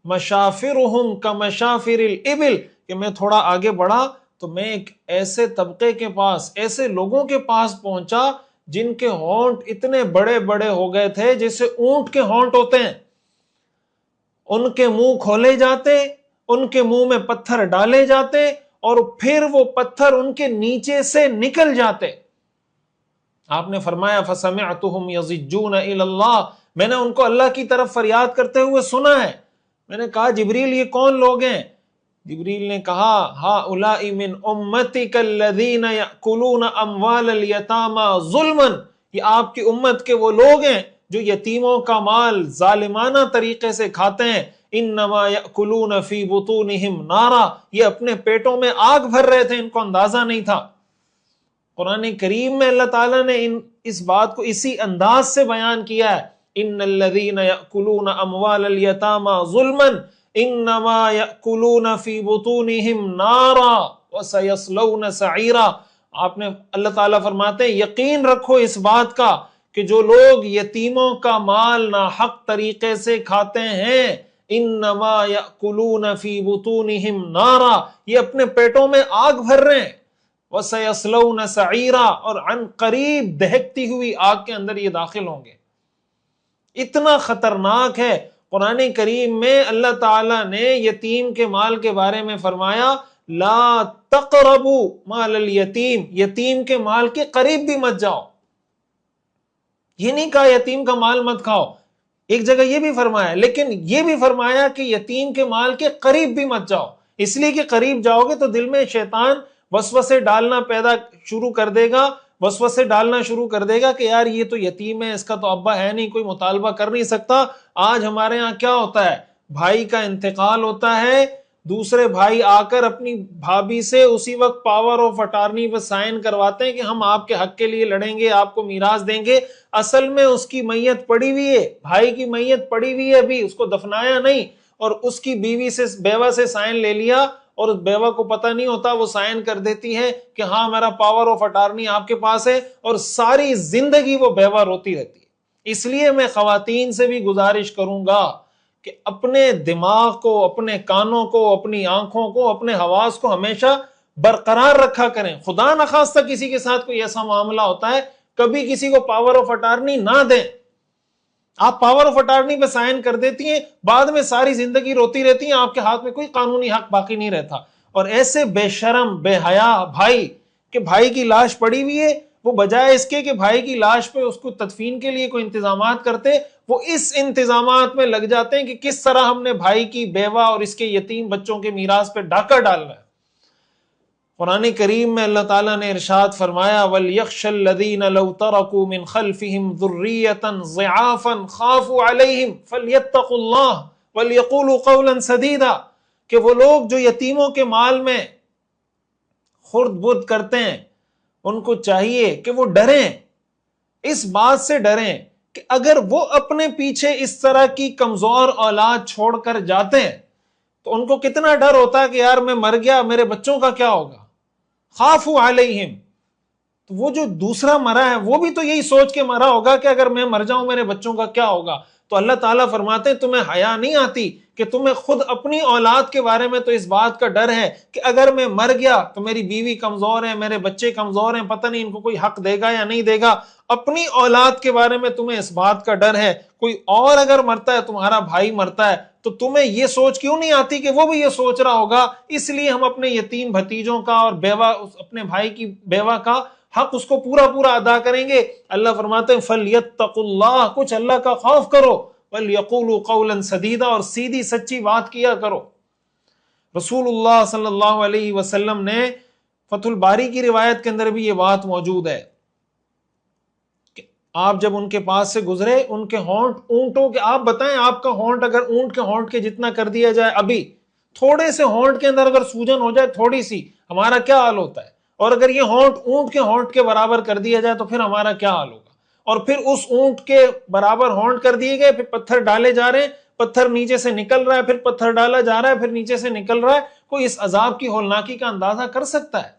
مَشَافِرُهُمْ كَمَشَافِرِ الْإِبِلِ، کہ میں تھوڑا آگے بڑھا تو میں ایک ایسے طبقے کے پاس، ایسے لوگوں کے پاس پہنچا جن کے ہونٹ اتنے بڑے بڑے ہو گئے تھے جیسے اونٹ کے ہونٹ ہوتے ہیں۔ ان کے منہ کھولے جاتے، ان کے منہ میں پتھر ڈالے جاتے اور پھر وہ پتھر ان کے نیچے سے نکل جاتے۔ آپ نے فرمایا فَسَمِعْتُهُمْ يَضِجُّونَ إِلَى اللَّهِ، میں نے ان کو اللہ کی طرف فریاد کرتے ہوئے سنا ہے۔ میں نے کہا جبریل یہ کون لوگ ہیں؟ جبریل نے کہا هَؤُلَاءِ مِنْ أُمَّتِكَ الَّذِينَ يَأْكُلُونَ أَمْوَالَ الْيَتَامَى ظُلْمًا، یہ آپ کی امت کے وہ لوگ ہیں جو یتیموں کا مال ظالمانہ طریقے سے کھاتے ہیں۔ انما یأکلون فی بطونہم نارا، یہ اپنے پیٹوں میں آگ بھر رہے تھے، ان کو اندازہ نہیں تھا۔ قرآن کریم میں اللہ تعالیٰ نے اس بات کو اسی انداز سے بیان کیا ہے، ان الذین یأکلون اموال الیتامی ظلما انما یأکلون فی بطونہم نارا وسیصلون سعیرا۔ آپ نے اللہ تعالیٰ فرماتے ہیں یقین رکھو اس بات کا کہ جو لوگ یتیموں کا مال ناحق طریقے سے کھاتے ہیں، انما یأکلون فی بطونہم نارا، یہ اپنے پیٹوں میں آگ بھر رہے ہیں، وسیصلون سعیرا، اور عن قریب دہکتی ہوئی آگ کے اندر یہ داخل ہوں گے۔ اتنا خطرناک ہے۔ قرآن کریم میں اللہ تعالیٰ نے یتیم کے مال کے بارے میں فرمایا لا تقربوا مال الیتیم، یتیم کے مال کے قریب بھی مت جاؤ۔ یہ نہیں کہا یتیم کا مال مت کھاؤ، ایک جگہ یہ بھی فرمایا، لیکن یہ بھی فرمایا کہ یتیم کے مال کے قریب بھی مت جاؤ، اس لیے کہ قریب جاؤ گے تو دل میں شیطان وسوسے ڈالنا شروع کر دے گا کہ یار یہ تو یتیم ہے، اس کا تو ابا ہے نہیں، کوئی مطالبہ کر نہیں سکتا۔ آج ہمارے ہاں کیا ہوتا ہے، بھائی کا انتقال ہوتا ہے، دوسرے بھائی آ کر اپنی بھابھی سے اسی وقت پاور آف اٹارنی پہ سائن کرواتے ہیں کہ ہم آپ کے حق کے لیے لڑیں گے، آپ کو میراث دیں گے۔ اصل میں اس کی میت پڑی ہوئی ہے، بھائی کی میت پڑی ہوئی ہے، ابھی اس کو دفنایا نہیں، اور اس کی بیوہ سے سائن لے لیا اور اس بیوہ کو پتہ نہیں ہوتا، وہ سائن کر دیتی ہے کہ ہاں میرا پاور آف اٹارنی آپ کے پاس ہے، اور ساری زندگی وہ بیوہ روتی رہتی ہے۔ اس لیے میں خواتین سے بھی گزارش کروں گا کہ اپنے دماغ کو، اپنے کانوں کو، اپنی آنکھوں کو، اپنے حواس کو ہمیشہ برقرار رکھا کریں۔ خدا نخواستہ کسی کے ساتھ کوئی ایسا معاملہ ہوتا ہے، کبھی کسی کو پاور آف اٹارنی نہ دیں۔ آپ پاور آف اٹارنی پہ سائن کر دیتی ہیں، بعد میں ساری زندگی روتی رہتی ہیں، آپ کے ہاتھ میں کوئی قانونی حق باقی نہیں رہتا۔ اور ایسے بے شرم بے حیا بھائی کہ بھائی کی لاش پڑی ہوئی ہے، وہ بجائے اس کے کہ بھائی کی لاش پہ اس کو تدفین کے لیے کوئی انتظامات کرتے، وہ اس انتظامات میں لگ جاتے ہیں کہ کس طرح ہم نے بھائی کی بیوہ اور اس کے یتیم بچوں کے میراث پہ ڈاکہ ڈالنا ہے۔ قرآن کریم میں اللہ تعالیٰ نے ارشاد فرمایا وَلْيَخْشَ الَّذِينَ لَوْ تَرَكُوا مِنْ خَلْفِهِمْ ذُرِّيَّةً ضِعَافًا خَافُوا عَلَيْهِمْ فَلْيَتَّقُوا اللَّهَ وَلْيَقُولُوا قَوْلًا سَدِيدًا، کہ وہ لوگ جو یتیموں کے مال میں خرد برد کرتے ہیں، ان کو چاہیے کہ وہ ڈریں، اس بات سے ڈریں کہ اگر وہ اپنے پیچھے اس طرح کی کمزور اولاد چھوڑ کر جاتے ہیں تو ان کو کتنا ڈر ہوتا ہے کہ یار میں مر گیا، میرے بچوں کا کیا ہوگا۔ خافوا علیہم، تو وہ جو دوسرا مرا ہے وہ بھی تو یہی سوچ کے مرا ہوگا کہ اگر میں مر جاؤں میرے بچوں کا کیا ہوگا۔ تو اللہ تعالیٰ فرماتے ہیں تمہیں حیا نہیں آتی کہ تمہیں خود اپنی اولاد کے بارے میں تو اس بات کا ڈر ہے کہ اگر میں مر گیا تو میری بیوی کمزور ہے، میرے بچے کمزور ہیں، پتہ نہیں ان کو کوئی حق دے گا یا نہیں دے گا۔ اپنی اولاد کے بارے میں تمہیں اس بات کا ڈر ہے، کوئی اور اگر مرتا ہے، تمہارا بھائی مرتا ہے، تو تمہیں یہ سوچ کیوں نہیں آتی کہ وہ بھی یہ سوچ رہا ہوگا۔ اس لیے ہم اپنے یتیم بھتیجوں کا اور بیوہ، اپنے بھائی کی بیوہ کا حق اس کو پورا پورا ادا کریں گے۔ اللہ فرماتے ہیں فَلْيَتَّقُوا اللَّهَ، کچھ اللہ کا خوف کرو، وَلْيَقُولُوا قَوْلًا سَدِيدًا، اور سیدھی سچی بات کیا کرو۔ رسول اللہ صلی اللہ علیہ وسلم نے فتح الباری کی روایت کے اندر بھی یہ بات موجود ہے کہ آپ جب ان کے پاس سے گزرے، ان کے ہونٹ اونٹوں کے، آپ بتائیں آپ کا ہونٹ اگر اونٹ کے ہونٹ کے جتنا کر دیا جائے، ابھی تھوڑے سے ہونٹ کے اندر اگر سوجن ہو جائے تھوڑی سی، ہمارا کیا حال ہوتا ہے؟ اور اگر یہ ہونٹ اونٹ کے ہونٹ کے برابر کر دیا جائے تو پھر ہمارا کیا حال ہوگا؟ اور پھر اس اونٹ کے برابر ہونٹ کر دیے گئے، پھر پتھر ڈالے جا رہے ہیں، پتھر نیچے سے نکل رہا ہے، پھر پتھر ڈالا جا رہا ہے، پھر نیچے سے نکل رہا ہے۔ کوئی اس عذاب کی ہولناکی کا اندازہ کر سکتا ہے؟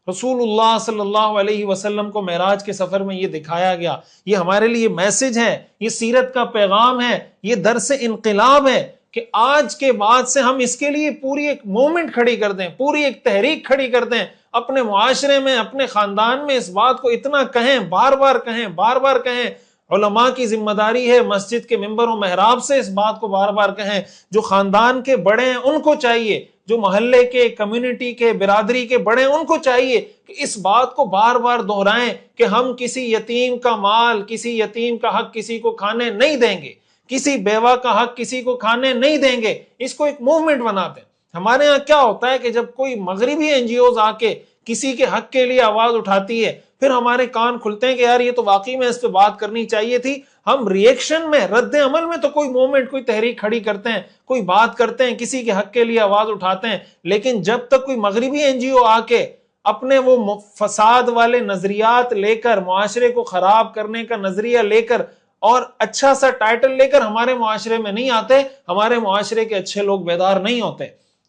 رسول اللہ صلی اللہ علیہ وسلم کو معراج کے سفر میں یہ دکھایا گیا۔ یہ ہمارے لیے میسج ہے، یہ سیرت کا پیغام ہے، یہ درس انقلاب ہے کہ آج کے بعد سے ہم اس کے لیے پوری ایک موومنٹ کھڑی کر دیں، پوری ایک تحریک کھڑی کر دیں، اپنے معاشرے میں، اپنے خاندان میں اس بات کو اتنا کہیں، بار بار کہیں، بار بار کہیں۔ علماء کی ذمہ داری ہے مسجد کے ممبر و محراب سے اس بات کو بار بار کہیں۔ جو خاندان کے بڑے ہیں ان کو چاہیے، جو محلے کے، کمیونٹی کے، برادری کے بڑے ہیں ان کو چاہیے کہ اس بات کو بار بار دہرائیں کہ ہم کسی یتیم کا مال، کسی یتیم کا حق کسی کو کھانے نہیں دیں گے، کسی بیوہ کا حق کسی کو کھانے نہیں دیں گے۔ اس کو ایک موومنٹ بناتے ہیں۔ ہمارے ہاں کیا ہوتا ہے کہ جب کوئی مغربی این جی اوز آ کے کسی کے حق کے لیے آواز اٹھاتی ہے، پھر ہمارے کان کھلتے ہیں کہ یار یہ تو واقعی میں اس پہ بات کرنی چاہیے تھی۔ ہم ری ایکشن میں، رد عمل میں تو کوئی موومنٹ، کوئی تحریک کھڑی کرتے ہیں، کوئی بات کرتے ہیں، کسی کے حق کے لیے آواز اٹھاتے ہیں، لیکن جب تک کوئی مغربی این جی او آ کے اپنے وہ فساد والے نظریات لے کر، معاشرے کو خراب کرنے کا نظریہ لے کر اور اچھا سا ٹائٹل لے کر ہمارے معاشرے میں نہیں آتے، ہمارے معاشرے کے اچھے لوگ بیدار نہیں ہوتے۔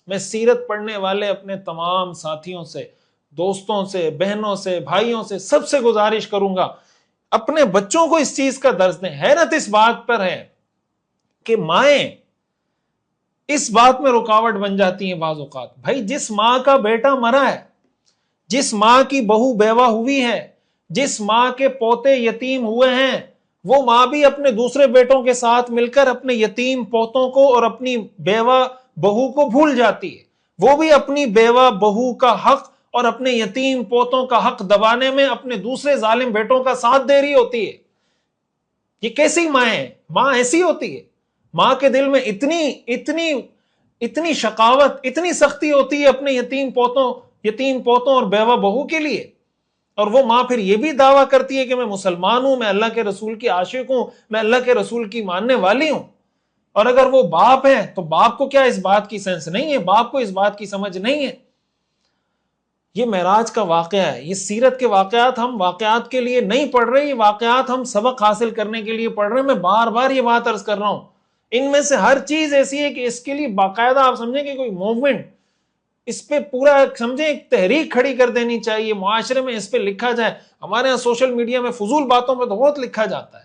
میں سیرت پڑھنے والے اپنے تمام ساتھیوں سے، دوستوں سے، بہنوں سے، بھائیوں سے، سب سے گزارش کروں گا اپنے بچوں کو اس چیز کا درس دیں۔ حیرت اس بات پر ہے کہ مائیں اس بات میں رکاوٹ بن جاتی ہیں بعض اوقات۔ بھائی جس ماں کا بیٹا مرا ہے، جس ماں کی بہو بیوہ ہوئی ہے، جس ماں کے پوتے یتیم ہوئے ہیں، وہ ماں بھی اپنے دوسرے بیٹوں کے ساتھ مل کر اپنے یتیم پوتوں کو اور اپنی بیوہ بہو کو بھول جاتی ہے۔ وہ بھی اپنی بیوہ بہو کا حق اور اپنے یتیم پوتوں کا حق دبانے میں اپنے دوسرے ظالم بیٹوں کا ساتھ دے رہی ہوتی ہے۔ یہ کیسی ماں ہے؟ ماں ایسی ہوتی ہے؟ ماں کے دل میں اتنی شقاوت، اتنی سختی ہوتی ہے اپنے یتیم پوتوں اور بیوہ بہو کے لیے، اور وہ ماں پھر یہ بھی دعویٰ کرتی ہے کہ میں مسلمان ہوں، میں اللہ کے رسول کی عاشق ہوں، میں اللہ کے رسول کی ماننے والی ہوں۔ اور اگر وہ باپ ہے تو باپ کو کیا اس بات کی سینس نہیں ہے؟ باپ کو اس بات کی سمجھ نہیں ہے؟ یہ معراج کا واقعہ ہے، یہ سیرت کے واقعات ہم واقعات کے لیے نہیں پڑھ رہے، یہ واقعات ہم سبق حاصل کرنے کے لیے پڑھ رہے ہیں۔ میں بار بار یہ بات عرض کر رہا ہوں، ان میں سے ہر چیز ایسی ہے کہ اس کے لیے باقاعدہ آپ سمجھیں کہ کوئی موومنٹ، اس پہ پورا سمجھیں ایک تحریک کھڑی کر دینی چاہیے، معاشرے میں اس پہ لکھا جائے۔ ہمارے ہاں سوشل میڈیا میں فضول باتوں پہ تو بہت لکھا جاتا ہے،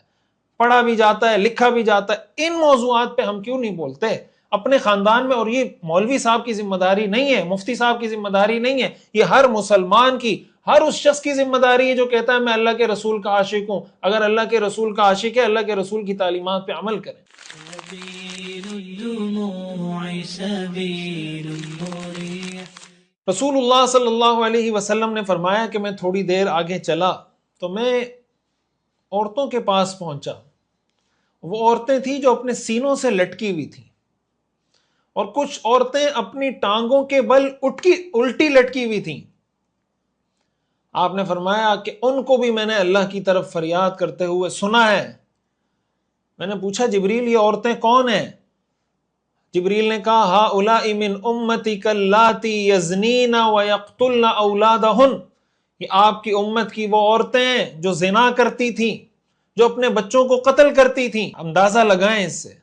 پڑھا بھی جاتا ہے، لکھا بھی جاتا ہے، ان موضوعات پہ ہم کیوں نہیں بولتے اپنے خاندان میں؟ اور یہ مولوی صاحب کی ذمہ داری نہیں ہے، مفتی صاحب کی ذمہ داری نہیں ہے، یہ ہر مسلمان کی، ہر اس شخص کی ذمہ داری ہے جو کہتا ہے میں اللہ کے رسول کا عاشق ہوں۔ اگر اللہ کے رسول کا عاشق ہے، اللہ کے رسول کی تعلیمات پہ عمل کریں۔ رسول اللہ صلی اللہ علیہ وسلم نے فرمایا کہ میں تھوڑی دیر آگے چلا تو میں عورتوں کے پاس پہنچا۔ وہ عورتیں تھیں جو اپنے سینوں سے لٹکی ہوئی تھیں، اور کچھ عورتیں اپنی ٹانگوں کے بل الٹی لٹکی ہوئی تھیں۔ آپ نے فرمایا کہ ان کو بھی میں نے اللہ کی طرف فریاد کرتے ہوئے سنا ہے۔ میں نے پوچھا جبریل یہ عورتیں کون ہیں؟ جبریل نے کہا ہؤلاء من امتک اللاتی یزنین ویقتلن اولادہن، یہ آپ کی امت کی وہ عورتیں ہیں جو زنا کرتی تھیں، جو اپنے بچوں کو قتل کرتی تھیں۔ اندازہ لگائیں اس سے۔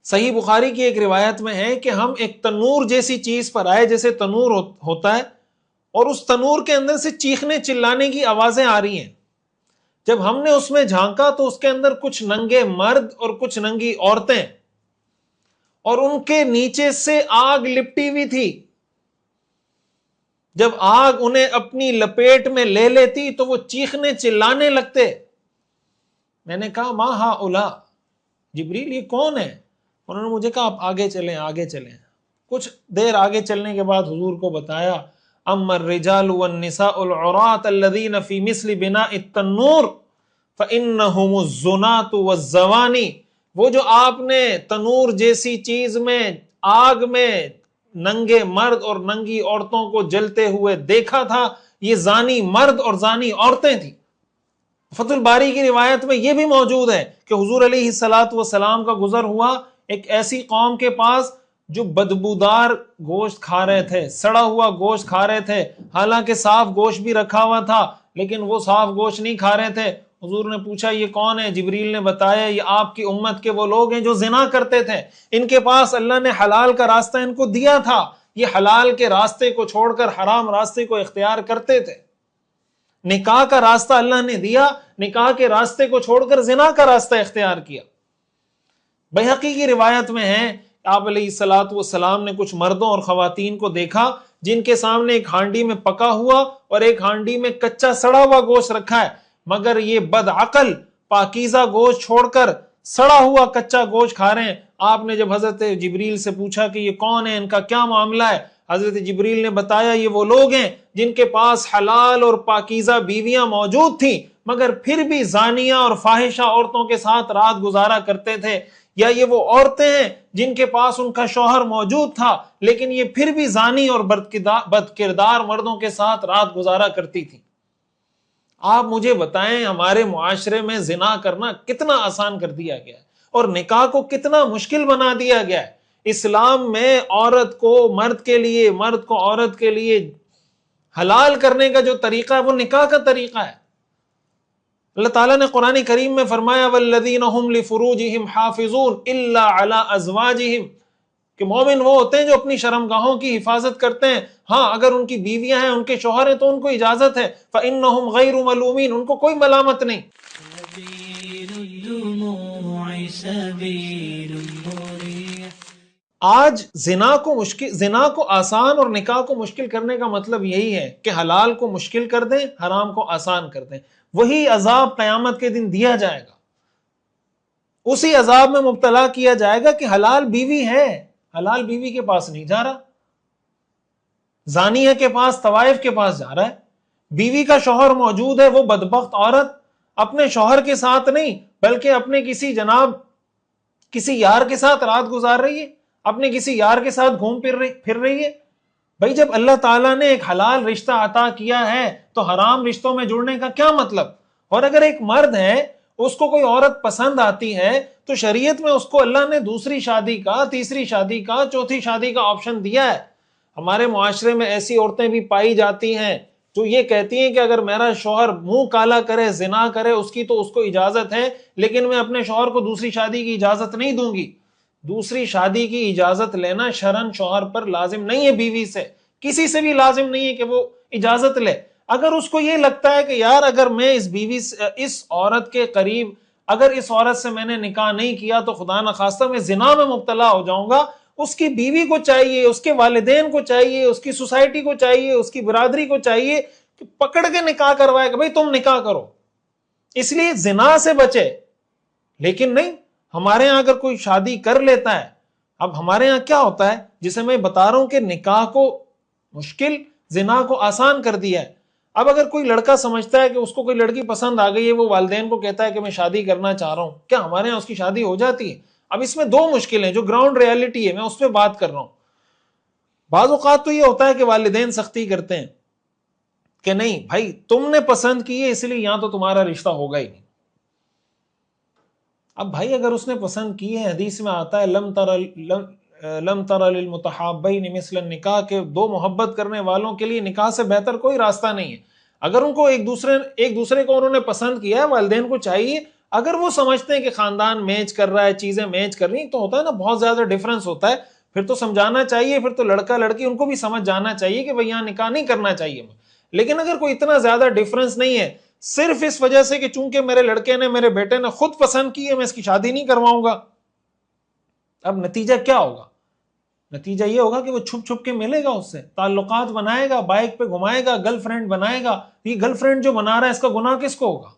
صحیح بخاری کی ایک روایت میں ہے کہ ہم ایک تنور جیسی چیز پر آئے، جیسے تنور ہوتا ہے، اور اس تنور کے اندر سے چیخنے چلانے کی آوازیں آ رہی ہیں۔ جب ہم نے اس میں جھانکا تو اس کے اندر کچھ ننگے مرد اور کچھ ننگی عورتیں، اور ان کے نیچے سے آگ لپٹی ہوئی تھی۔ جب آگ انہیں اپنی لپیٹ میں لے لیتی تو وہ چیخنے چلانے لگتے۔ میں نے کہا ما ہؤلاء، جبریل یہ کون ہے؟ انہوں نے مجھے کہا آپ آگے چلیں، آگے چلیں۔ کچھ دیر آگے چلنے کے بعد حضور کو بتایا اما الرجال والنساء العراة الذين في مثل بناء التنور فانهم الزنات والزواني، وہ جو آپ نے تنور جیسی چیز میں آگ میں ننگے مرد اور ننگی عورتوں کو جلتے ہوئے دیکھا تھا، یہ زانی مرد اور زانی عورتیں تھیں۔ فتح الباری کی روایت میں یہ بھی موجود ہے کہ حضور علیہ السلام کا گزر ہوا ایک ایسی قوم کے پاس جو بدبودار گوشت کھا رہے تھے، سڑا ہوا گوشت کھا رہے تھے، حالانکہ صاف گوشت بھی رکھا ہوا تھا لیکن وہ صاف گوشت نہیں کھا رہے تھے۔ حضور نے پوچھا یہ کون ہے؟ جبریل نے بتایا یہ آپ کی امت کے وہ لوگ ہیں جو زنا کرتے تھے، ان کے پاس اللہ نے حلال کا راستہ ان کو دیا تھا، یہ حلال کے راستے کو چھوڑ کر حرام راستے کو اختیار کرتے تھے۔ نکاح کا راستہ اللہ نے دیا، نکاح کے راستے کو چھوڑ کر زنا کا راستہ اختیار کیا۔ بہقی کی روایت میں ہے آپ علیہ السلام نے کچھ مردوں اور خواتین کو دیکھا جن کے سامنے ایک ہانڈی میں پکا ہوا اور ایک ہانڈی میں کچا سڑا ہوا گوشت رکھا ہے، مگر یہ بد عقل پاکیزہ گوشت چھوڑ کر سڑا ہوا کچا گوشت کھا رہے ہیں۔ آپ نے جب حضرت جبریل سے پوچھا کہ یہ کون ہے، ان کا کیا معاملہ ہے، حضرت جبریل نے بتایا یہ وہ لوگ ہیں جن کے پاس حلال اور پاکیزہ بیویاں موجود تھیں مگر پھر بھی زانیہ اور فاحشہ عورتوں کے ساتھ رات گزارا کرتے تھے، یا یہ وہ عورتیں ہیں جن کے پاس ان کا شوہر موجود تھا لیکن یہ پھر بھی زانی اور بد کردار مردوں کے ساتھ رات گزارا کرتی تھی۔ آپ مجھے بتائیں ہمارے معاشرے میں زنا کرنا کتنا آسان کر دیا گیا ہے اور نکاح کو کتنا مشکل بنا دیا گیا ہے۔ اسلام میں عورت کو مرد کے لیے، مرد کو عورت کے لیے حلال کرنے کا جو طریقہ ہے وہ نکاح کا طریقہ ہے۔ اللہ تعالیٰ نے قرآن کریم میں فرمایا والذین هم لفروجہم حافظون الا علی ازواجہم، کہ مومن وہ ہوتے ہیں جو اپنی شرمگاہوں کی حفاظت کرتے ہیں، ہاں اگر ان کی بیویاں ہیں، ان کے شوہر ہیں تو ان کو اجازت ہے، فإنہم غیر ملومین، ان کو کوئی ملامت نہیں۔ آج زنا کو آسان اور نکاح کو مشکل کرنے کا مطلب یہی ہے کہ حلال کو مشکل کر دیں، حرام کو آسان کر دیں۔ وہی عذاب قیامت کے دن دیا جائے گا، اسی عذاب میں مبتلا کیا جائے گا کہ حلال بیوی ہے، حلال بیوی کے پاس نہیں جا رہا، زانیہ کے پاس، طوائف کے پاس جا رہا ہے۔ بیوی کا شوہر موجود ہے، وہ بدبخت عورت اپنے شوہر کے ساتھ نہیں بلکہ اپنے کسی یار کے ساتھ رات گزار رہی ہے، اپنے کسی یار کے ساتھ گھوم پھر رہی ہے۔ بھائی جب اللہ تعالیٰ نے ایک حلال رشتہ عطا کیا ہے تو حرام رشتوں میں جڑنے کا کیا مطلب؟ اور اگر ایک مرد ہے اس کو کوئی عورت پسند آتی ہے تو شریعت میں اس کو اللہ نے دوسری شادی کا، تیسری شادی کا، چوتھی شادی کا آپشن دیا ہے۔ ہمارے معاشرے میں ایسی عورتیں بھی پائی جاتی ہیں جو یہ کہتی ہیں کہ اگر میرا شوہر منہ کالا کرے، زنا کرے، اس کی تو اس کو اجازت ہے، لیکن میں اپنے شوہر کو دوسری شادی کی اجازت نہیں دوں گی۔ دوسری شادی کی اجازت لینا شرعاً شوہر پر لازم نہیں ہے، بیوی سے کسی سے بھی لازم نہیں ہے کہ وہ اجازت لے۔ اگر اس کو یہ لگتا ہے کہ یار اگر میں اس بیوی سے، اس عورت کے قریب، اگر اس عورت سے میں نے نکاح نہیں کیا تو خدا نخواستہ میں زنا میں مبتلا ہو جاؤں گا، اس کی بیوی کو چاہیے، اس کے والدین کو چاہیے، اس کی سوسائٹی کو چاہیے، اس کی برادری کو چاہیے کہ پکڑ کے نکاح کروائے کہ بھئی تم نکاح کرو، اس لیے زنا سے بچے۔ لیکن نہیں، ہمارے ہاں اگر کوئی شادی کر لیتا ہے، اب ہمارے ہاں کیا ہوتا ہے، جسے میں بتا رہا ہوں کہ نکاح کو مشکل، زنا کو آسان کر دیا ہے۔ اب اگر کوئی لڑکا سمجھتا ہے کہ اس کو کوئی لڑکی پسند آ گئی ہے، وہ والدین کو کہتا ہے کہ میں شادی کرنا چاہ رہا ہوں، کیا ہمارے ہاں اس کی شادی ہو جاتی ہے؟ اب اس میں دو مشکلیں جو گراؤنڈ ریالٹی ہے، میں اس پہ بات کر رہا ہوں۔ بعض اوقات تو یہ ہوتا ہے کہ والدین سختی کرتے ہیں کہ نہیں بھائی تم نے پسند کی ہے اس لیے یہاں تو تمہارا رشتہ ہوگا ہی نہیں۔ اب بھائی اگر اس نے پسند کی ہے، حدیث میں آتا ہے لم تر للمتحابین مثل النکاح، کہ دو محبت کرنے والوں کے لیے نکاح سے بہتر کوئی راستہ نہیں ہے۔ اگر ان کو ایک دوسرے کو انہوں نے پسند کیا ہے، والدین کو چاہیے، اگر وہ سمجھتے ہیں کہ خاندان میچ کر رہا ہے، چیزیں میچ کر رہی ہیں، تو ہوتا ہے نا بہت زیادہ ڈیفرنس ہوتا ہے، پھر تو سمجھانا چاہیے، پھر تو لڑکا لڑکی ان کو بھی سمجھ جانا چاہیے کہ بھئی یہاں نکاح نہیں کرنا چاہیے۔ لیکن اگر کوئی اتنا زیادہ ڈیفرنس نہیں ہے، صرف اس وجہ سے کہ چونکہ میرے لڑکے نے، میرے بیٹے نے خود پسند کی ہے، میں اس کی شادی نہیں کرواؤں گا، اب نتیجہ کیا ہوگا؟ نتیجہ یہ ہوگا کہ وہ چھپ چھپ کے ملے گا، اس سے تعلقات بنائے گا، بائک پہ گھمائے گا، گرل فرینڈ بنائے گا۔ یہ گرل فرینڈ جو بنا رہا ہے اس کا گناہ کس کو ہوگا؟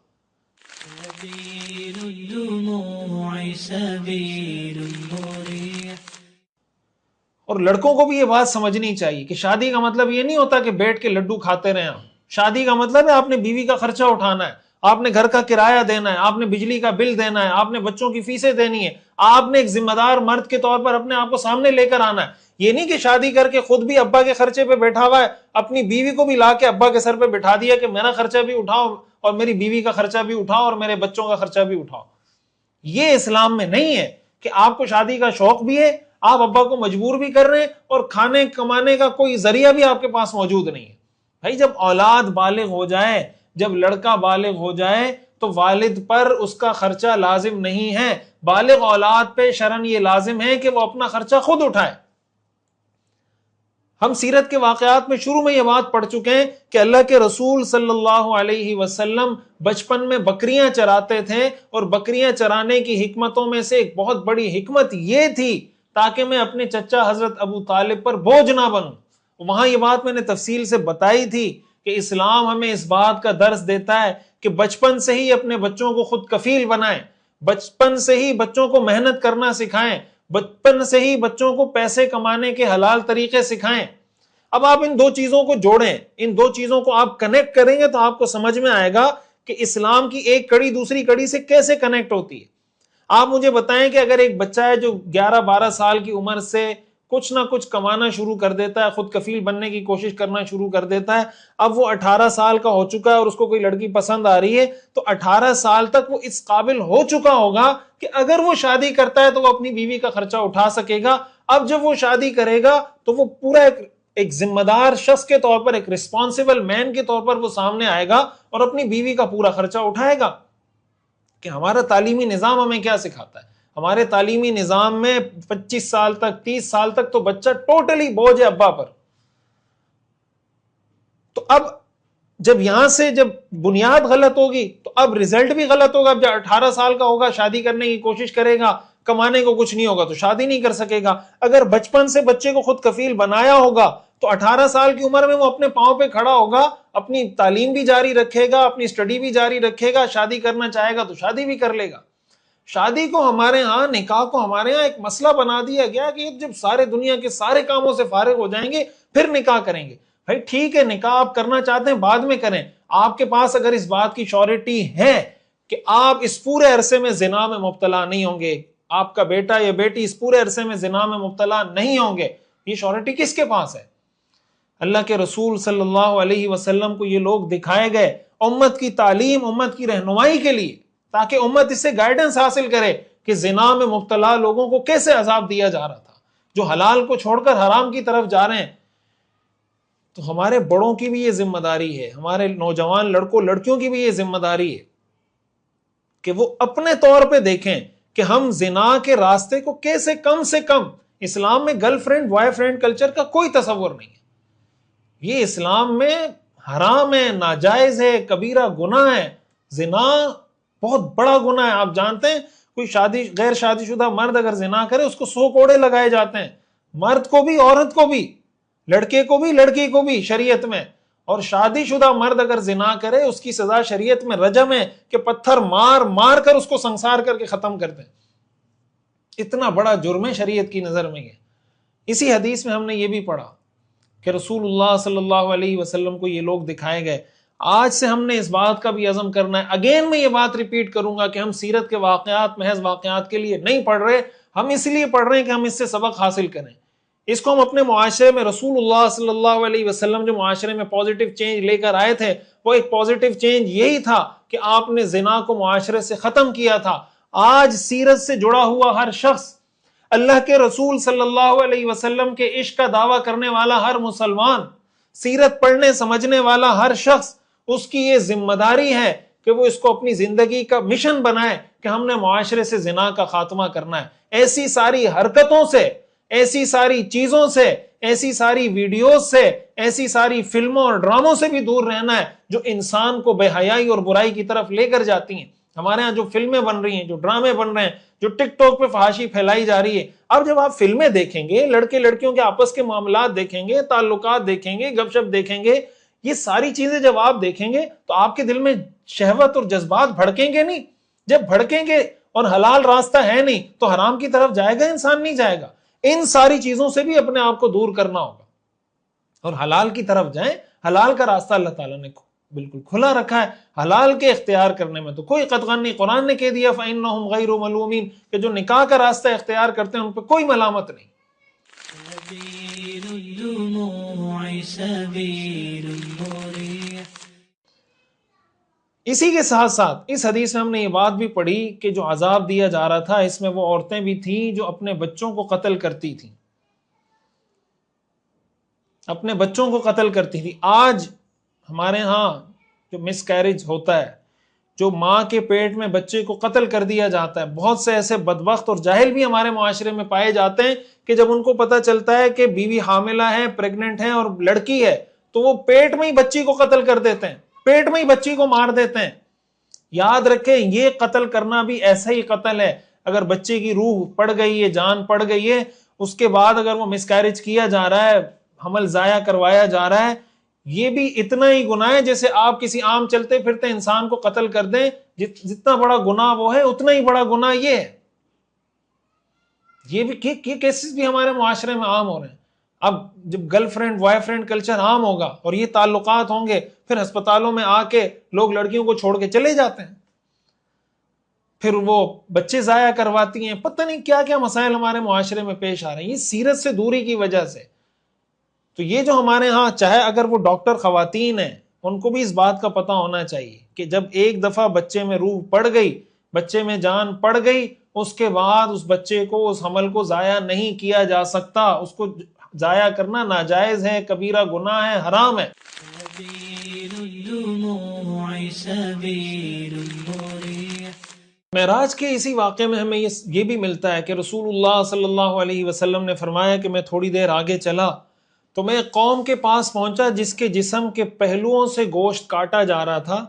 اور لڑکوں کو بھی یہ بات سمجھنی چاہیے کہ شادی کا مطلب یہ نہیں ہوتا کہ بیٹھ کے لڈو کھاتے رہیں آپ۔ شادی کا مطلب ہے آپ نے بیوی کا خرچہ اٹھانا ہے، آپ نے گھر کا کرایہ دینا ہے، آپ نے بجلی کا بل دینا ہے، آپ نے بچوں کی فیسیں دینی ہے، آپ نے ایک ذمہ دار مرد کے طور پر اپنے آپ کو سامنے لے کر آنا ہے۔ یہ نہیں کہ شادی کر کے خود بھی ابا کے خرچے پہ بیٹھا ہوا ہے، اپنی بیوی کو بھی لا کے ابا کے سر پہ بٹھا دیا کہ میرا خرچہ بھی اٹھاؤ اور میری بیوی کا خرچہ بھی اٹھاؤ اور میرے بچوں کا خرچہ بھی اٹھاؤ۔ یہ اسلام میں نہیں ہے کہ آپ کو شادی کا شوق بھی ہے، آپ ابا کو مجبور بھی کر رہے ہیں، اور کھانے کمانے کا کوئی ذریعہ بھی آپ کے پاس موجود نہیں ہے۔ بھائی جب اولاد بالغ ہو جائے، جب لڑکا بالغ ہو جائے تو والد پر اس کا خرچہ لازم نہیں ہے، بالغ اولاد پہ شرعاً یہ لازم ہے کہ وہ اپنا خرچہ خود اٹھائے۔ ہم سیرت کے واقعات میں شروع میں یہ بات پڑھ چکے ہیں کہ اللہ کے رسول صلی اللہ علیہ وسلم بچپن میں بکریاں چراتے تھے، اور بکریاں چرانے کی حکمتوں میں سے ایک بہت بڑی حکمت یہ تھی تاکہ میں اپنے چچا حضرت ابو طالب پر بوجھ نہ بنوں۔ وہاں یہ بات میں نے تفصیل سے بتائی تھی کہ اسلام ہمیں اس بات کا درس دیتا ہے کہ بچپن سے ہی اپنے بچوں کو خود کفیل بنائیں، بچپن سے ہی بچوں کو محنت کرنا سکھائیں، بچپن سے ہی بچوں کو پیسے کمانے کے حلال طریقے سکھائیں۔ اب آپ ان دو چیزوں کو جوڑیں، ان دو چیزوں کو آپ کنیکٹ کریں گے تو آپ کو سمجھ میں آئے گا کہ اسلام کی ایک کڑی دوسری کڑی سے کیسے کنیکٹ ہوتی ہے۔ آپ مجھے بتائیں کہ اگر ایک بچہ ہے جو 11-12 سال کی عمر سے کچھ نہ کچھ کمانا شروع کر دیتا ہے، خود کفیل بننے کی کوشش کرنا شروع کر دیتا ہے، اب وہ 18 سال کا ہو چکا ہے اور اس کو کوئی لڑکی پسند آ رہی ہے، تو 18 سال تک وہ اس قابل ہو چکا ہوگا کہ اگر وہ شادی کرتا ہے تو وہ اپنی بیوی کا خرچہ اٹھا سکے گا۔ اب جب وہ شادی کرے گا تو وہ پورا ایک ذمہ دار شخص کے طور پر، ایک ریسپانسبل مین کے طور پر وہ سامنے آئے گا اور اپنی بیوی کا پورا خرچہ اٹھائے گا۔ کہ ہمارا تعلیمی نظام ہمیں کیا سکھاتا ہے؟ ہمارے تعلیمی نظام میں 25 سال تک، 30 سال تک تو بچہ ٹوٹلی بوجھ ہے ابا پر۔ تو اب جب یہاں سے جب بنیاد غلط ہوگی تو اب رزلٹ بھی غلط ہوگا۔ اب جب 18 سال کا ہوگا، شادی کرنے کی کوشش کرے گا، کمانے کو کچھ نہیں ہوگا تو شادی نہیں کر سکے گا۔ اگر بچپن سے بچے کو خود کفیل بنایا ہوگا تو 18 سال کی عمر میں وہ اپنے پاؤں پہ کھڑا ہوگا، اپنی تعلیم بھی جاری رکھے گا، اپنی اسٹڈی بھی جاری رکھے گا، شادی کرنا چاہے گا تو شادی بھی کر لے گا۔ شادی کو ہمارے ہاں، نکاح کو ہمارے ہاں ایک مسئلہ بنا دیا گیا کہ جب سارے دنیا کے سارے کاموں سے فارغ ہو جائیں گے پھر نکاح کریں گے۔ بھائی ٹھیک ہے، نکاح آپ کرنا چاہتے ہیں بعد میں کریں، آپ کے پاس اگر اس بات کی شیورٹی ہے کہ آپ اس پورے عرصے میں زنا میں مبتلا نہیں ہوں گے، آپ کا بیٹا یا بیٹی اس پورے عرصے میں زنا میں مبتلا نہیں ہوں گے، یہ شیورٹی کس کے پاس ہے؟ اللہ کے رسول صلی اللہ علیہ وسلم کو یہ لوگ دکھائے گئے امت کی تعلیم، امت کی رہنمائی کے لیے، تاکہ امت اس سے گائیڈنس حاصل کرے کہ زنا میں مبتلا لوگوں کو کیسے عذاب دیا جا رہا تھا، جو حلال کو چھوڑ کر حرام کی طرف جا رہے ہیں۔ تو ہمارے بڑوں کی بھی یہ ذمہ داری ہے، ہمارے نوجوان لڑکوں لڑکیوں کی بھی یہ ذمہ داری ہے کہ وہ اپنے طور پہ دیکھیں کہ ہم زنا کے راستے کو کیسے کم سے کم، اسلام میں girl friend boy friend culture کا کوئی تصور نہیں ہے، یہ اسلام میں حرام ہے، ناجائز ہے، کبیرہ گناہ ہے، زنا بہت بڑا گناہ ہے۔ آپ جانتے ہیں کوئی غیر شادی شدہ مرد اگر زنا کرے اس کو 100 کوڑے لگائے جاتے ہیں، مرد کو بھی عورت کو بھی، لڑکے کو بھی لڑکی کو بھی شریعت میں، اور شادی شدہ مرد اگر زنا کرے اس کی سزا شریعت میں رجم ہے کہ پتھر مار مار کر اس کو سنسار کر کے ختم کر دیں۔ اتنا بڑا جرم ہے شریعت کی نظر میں یہ۔ اسی حدیث میں ہم نے یہ بھی پڑھا کہ رسول اللہ صلی اللہ علیہ وسلم کو یہ لوگ دکھائے گئے۔ آج سے ہم نے اس بات کا بھی عزم کرنا ہے، اگین میں یہ بات ریپیٹ کروں گا کہ ہم سیرت کے واقعات محض واقعات کے لیے نہیں پڑھ رہے، ہم اس لیے پڑھ رہے ہیں کہ ہم اس سے سبق حاصل کریں، اس کو ہم اپنے معاشرے میں، رسول اللہ صلی اللہ علیہ وسلم جو معاشرے میں پازیٹیو چینج لے کر آئے تھے، وہ ایک پازیٹیو چینج یہی تھا کہ آپ نے زنا کو معاشرے سے ختم کیا تھا۔ آج سیرت سے جڑا ہوا ہر شخص، اللہ کے رسول صلی اللہ علیہ وسلم کے عشق کا دعویٰ کرنے والا ہر مسلمان، سیرت پڑھنے سمجھنے والا ہر شخص، اس کی یہ ذمہ داری ہے کہ وہ اس کو اپنی زندگی کا مشن بنائے کہ ہم نے معاشرے سے زنا کا خاتمہ کرنا ہے۔ ایسی ساری حرکتوں سے، ایسی ساری چیزوں سے، ایسی ساری ویڈیوز سے، ایسی ساری فلموں اور ڈراموں سے بھی دور رہنا ہے جو انسان کو بے حیائی اور برائی کی طرف لے کر جاتی ہیں۔ ہمارے ہاں جو فلمیں بن رہی ہیں، جو ڈرامے بن رہے ہیں، جو ٹک ٹاک پہ فحاشی پھیلائی جا رہی ہے، اب جب آپ فلمیں دیکھیں گے، لڑکے لڑکیوں کے آپس کے معاملات دیکھیں گے، تعلقات دیکھیں گے، گپ شپ دیکھیں گے، یہ ساری چیزیں جب آپ دیکھیں گے تو آپ کے دل میں شہوت اور جذبات بھڑکیں گے نہیں؟ جب بھڑکیں گے اور حلال راستہ ہے نہیں تو حرام کی طرف جائے گا انسان؟ نہیں جائے گا۔ ان ساری چیزوں سے بھی اپنے آپ کو دور کرنا ہوگا اور حلال کی طرف جائیں۔ حلال کا راستہ اللہ تعالیٰ نے بالکل کھلا رکھا ہے، حلال کے اختیار کرنے میں تو کوئی قطغن نہیں۔ قرآن نے کہہ دیا فَإِنَّهُمْ غَيْرُ مَلُومِينَ کہ جو نکاح کا راستہ اختیار کرتے ہیں ان پہ کوئی ملامت نہیں۔ اسی کے ساتھ ساتھ اس حدیث میں ہم نے یہ بات بھی پڑھی کہ جو عذاب دیا جا رہا تھا اس میں وہ عورتیں بھی تھیں جو اپنے بچوں کو قتل کرتی تھیں، اپنے بچوں کو قتل کرتی تھی۔ آج ہمارے ہاں جو مس کیریج ہوتا ہے، جو ماں کے پیٹ میں بچے کو قتل کر دیا جاتا ہے، بہت سے ایسے بدبخت اور جاہل بھی ہمارے معاشرے میں پائے جاتے ہیں کہ جب ان کو پتہ چلتا ہے کہ بیوی حاملہ ہے، پریگننٹ ہے اور لڑکی ہے، تو وہ پیٹ میں ہی بچی کو قتل کر دیتے ہیں، پیٹ میں ہی بچی کو مار دیتے ہیں۔ یاد رکھیں یہ قتل کرنا بھی ایسا ہی قتل ہے۔ اگر بچے کی روح پڑ گئی ہے، جان پڑ گئی ہے، اس کے بعد اگر وہ مس کیریج کیا جا رہا ہے، حمل ضائع کروایا جا رہا ہے، یہ بھی اتنا ہی گناہ ہے جیسے آپ کسی عام چلتے پھرتے انسان کو قتل کر دیں۔ جتنا بڑا گناہ وہ ہے اتنا ہی بڑا گناہ یہ ہے۔ یہ کیسز بھی ہمارے معاشرے میں عام ہو رہے ہیں۔ اب جب girl friend boy friend culture عام ہوگا اور یہ تعلقات ہوں گے، پھر ہسپتالوں میں آ کے لوگ لڑکیوں کو چھوڑ کے چلے جاتے ہیں، پھر وہ بچے ضائع کرواتی ہیں، پتہ نہیں کیا کیا مسائل ہمارے معاشرے میں پیش آ رہے ہیں، یہ سیرت سے دوری کی وجہ سے۔ تو یہ جو ہمارے ہاں، چاہے اگر وہ ڈاکٹر خواتین ہیں، ان کو بھی اس بات کا پتہ ہونا چاہیے کہ جب ایک دفعہ بچے میں روح پڑ گئی، بچے میں جان پڑ گئی، اس کے بعد اس بچے کو، اس حمل کو ضائع نہیں کیا جا سکتا۔ اس کو ضائع کرنا ناجائز ہے، کبیرہ گناہ ہے، حرام ہے۔ معراج کے اسی واقعے میں ہمیں یہ بھی ملتا ہے کہ رسول اللہ صلی اللہ علیہ وسلم نے فرمایا کہ میں تھوڑی دیر آگے چلا تو میں ایک قوم کے پاس پہنچا جس کے جسم کے پہلوؤں سے گوشت کاٹا جا رہا تھا